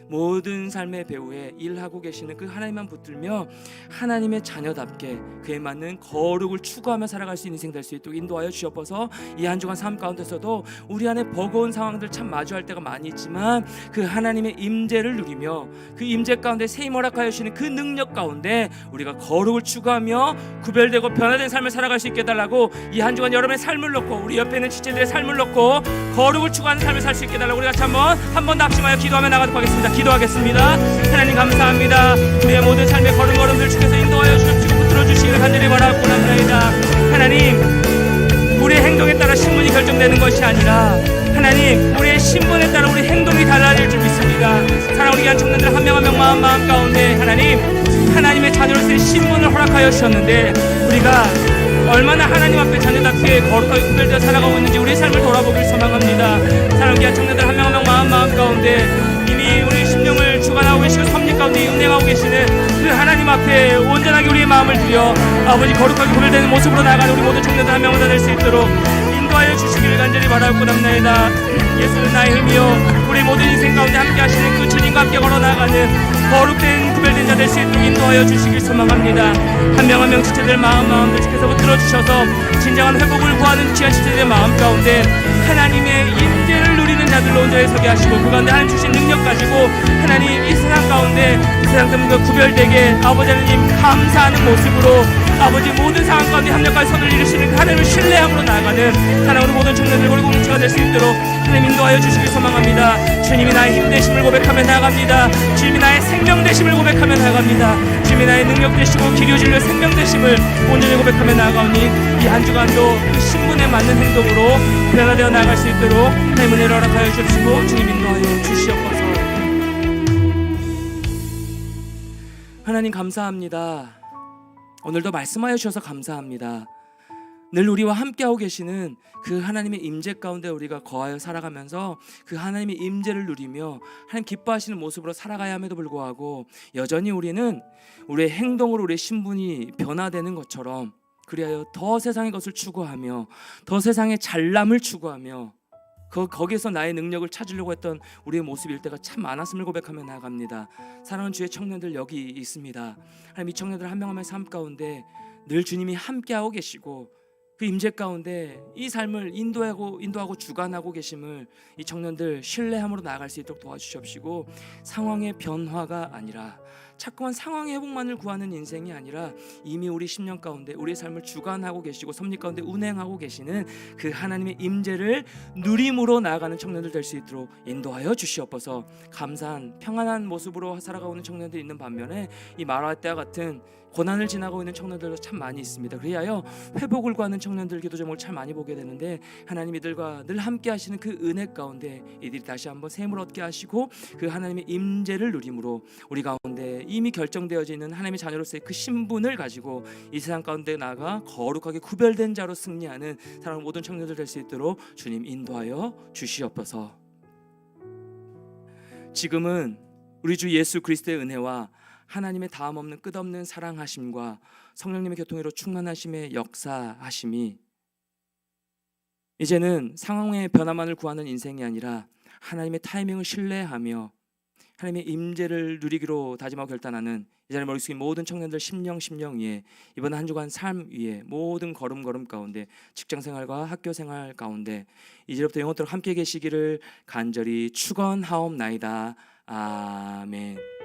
모든 삶의 배후에 일하고 계시는 그 하나님만 붙들며 하나님의 자녀답게 그에 맞는 거룩을 추구하며 살아갈 수 있는 인생 될 수 있도록 인도하여 주옵소서. 이 한 주간 삶 가운데서도 우리 안에 버거운 상황들 참 마주할 때가 많이 있지만 그 하나님의 임재를 누리며 그 임재 가운데 세임 허락하여 주시는 그 능력 가운데 우리가 거룩을 추구하며 구별되고 변화된 삶을 살아갈 수 있게 해달라고, 이 한 주간 여러분의 삶을 놓고 우리 옆에 있는 지체들의 삶을 놓고 거룩을 추구하는 삶을 살 수 있게 해달라고 우리 같이 한 번 더 합심하여 기도하며 나가도록 하겠습니다. 기도하겠습니다. 하나님 감사합니다. 우리의 모든 삶의 걸음걸음들 주께서 인도하여 주시고 붙들어 주시기를 간절히 바라옵고 합니다. 하나님, 우리의 행동에 따라 신분이 결정되는 것이 아니라 하나님, 우리의 신분에 따라 우리 행동이 달라질 줄 믿습니다. 사랑하는 귀한 청년들 한 명 한 명 마음 가운데 하나님의 자녀로서의 신분을 허락하여 주셨는데 우리가 얼마나 하나님 앞에 자녀답게 거룩하게 구별되어 살아가고 있는지 우리의 삶을 돌아보길 소망합니다. 사랑하는 귀한 청년들 한 명 한 명 마음 가운데 이미 우리 심령을 주관하고 계시고 섭리 가운데 운행하고 계시는 그 하나님 앞에 온전하게 우리의 마음을 드려 아버지 거룩하게 구별되는 모습으로 나아가는 우리 모든 청년들 한 명마다 될 수 있도록 인도하여 주시기를 간절히 바라옵고 남나이다. 예수는 나의 힘이요 우리 모든 인생 가운데 함께 하시는 그 주님과 함께 걸어나가는 거룩된 구별된 자 될 수 있도록 인도하여 주시길 소망합니다. 한 명 한 명 지체들 마음들 주께서 붙들어 주셔서 진정한 회복을 구하는 귀한 지체들의 마음 가운데 하나님의 임재를 누리는 자들로 온전히 서게 하시고 그 가운데 하나님 주신 능력 가지고 하나님 이 세상 가운데 세상 때문에 구별되게 아버지 하나님 감사하는 모습으로 아버지 모든 상황 가운데 합력할 손을 이루시는 그 하나님을 신뢰함으로 나아가는 하나님 모든 청년들 그리고 공동체가 될 수 있도록 하나님 인도하여 주시길 소망합니다. 주님이 나의 힘 되심을 고백하며 나아갑니다. 주님이 나의 생명 되심을 고백하며 나아갑니다. 주님이 나의 능력 되시고 기료 진료 생명 되심을 온전히 고백하며 나아가오니 이 한 주간도 그 신분에 맞는 행동으로 변화되어 나아갈 수 있도록 하나님 은혜를 허락하여 주시고 주님 인도하여 주시옵소서. 하나님 감사합니다. 오늘도 말씀하여 주셔서 감사합니다. 늘 우리와 함께하고 계시는 그 하나님의 임재 가운데 우리가 거하여 살아가면서 그 하나님의 임재를 누리며 하나님 기뻐하시는 모습으로 살아가야 함에도 불구하고 여전히 우리는 우리의 행동으로 우리의 신분이 변화되는 것처럼 그리하여 더 세상의 것을 추구하며 더 세상의 잘남을 추구하며 거기에서 나의 능력을 찾으려고 했던 우리의 모습일 때가 참 많았음을 고백하며 나아갑니다. 사랑하는 주의 청년들 여기 있습니다. 하나님 이 청년들 한 명 한 명 삶 가운데 늘 주님이 함께하고 계시고 그 임재 가운데 이 삶을 인도하고 주관하고 계심을 이 청년들 신뢰함으로 나아갈 수 있도록 도와주시옵시고 상황의 변화가 아니라 자꾸만 상황의 회복만을 구하는 인생이 아니라 이미 우리 10년 가운데 우리의 삶을 주관하고 계시고 섭리 가운데 운행하고 계시는 그 하나님의 임재를 누림으로 나아가는 청년들 될 수 있도록 인도하여 주시옵소서. 감사한 평안한 모습으로 살아가고 있는 청년들이 있는 반면에 이 마라와 때와 같은 고난을 지나고 있는 청년들도 참 많이 있습니다. 그리하여 회복을 구하는 청년들 기도 제목을 참 많이 보게 되는데 하나님 이들과 늘 함께 하시는 그 은혜 가운데 이들이 다시 한번 샘을 얻게 하시고 그 하나님의 임재를 누림으로 우리 가운데 이미 결정되어져 있는 하나님의 자녀로서의 그 신분을 가지고 이 세상 가운데 나아가 거룩하게 구별된 자로 승리하는 사랑하는 모든 청년들 될 수 있도록 주님 인도하여 주시옵소서. 지금은 우리 주 예수 그리스도의 은혜와 하나님의 다음 없는 끝없는 사랑하심과 성령님의 교통으로 충만하심의 역사하심이 이제는 상황의 변화만을 구하는 인생이 아니라 하나님의 타이밍을 신뢰하며 하나님의 임재를 누리기로 다짐하고 결단하는 이 자리 머릿속에 모든 청년들 심령 위에 이번 한 주간 삶 위에 모든 걸음 가운데 직장생활과 학교생활 가운데 이제부터 영원토록 함께 계시기를 간절히 축원하옵나이다. 아멘.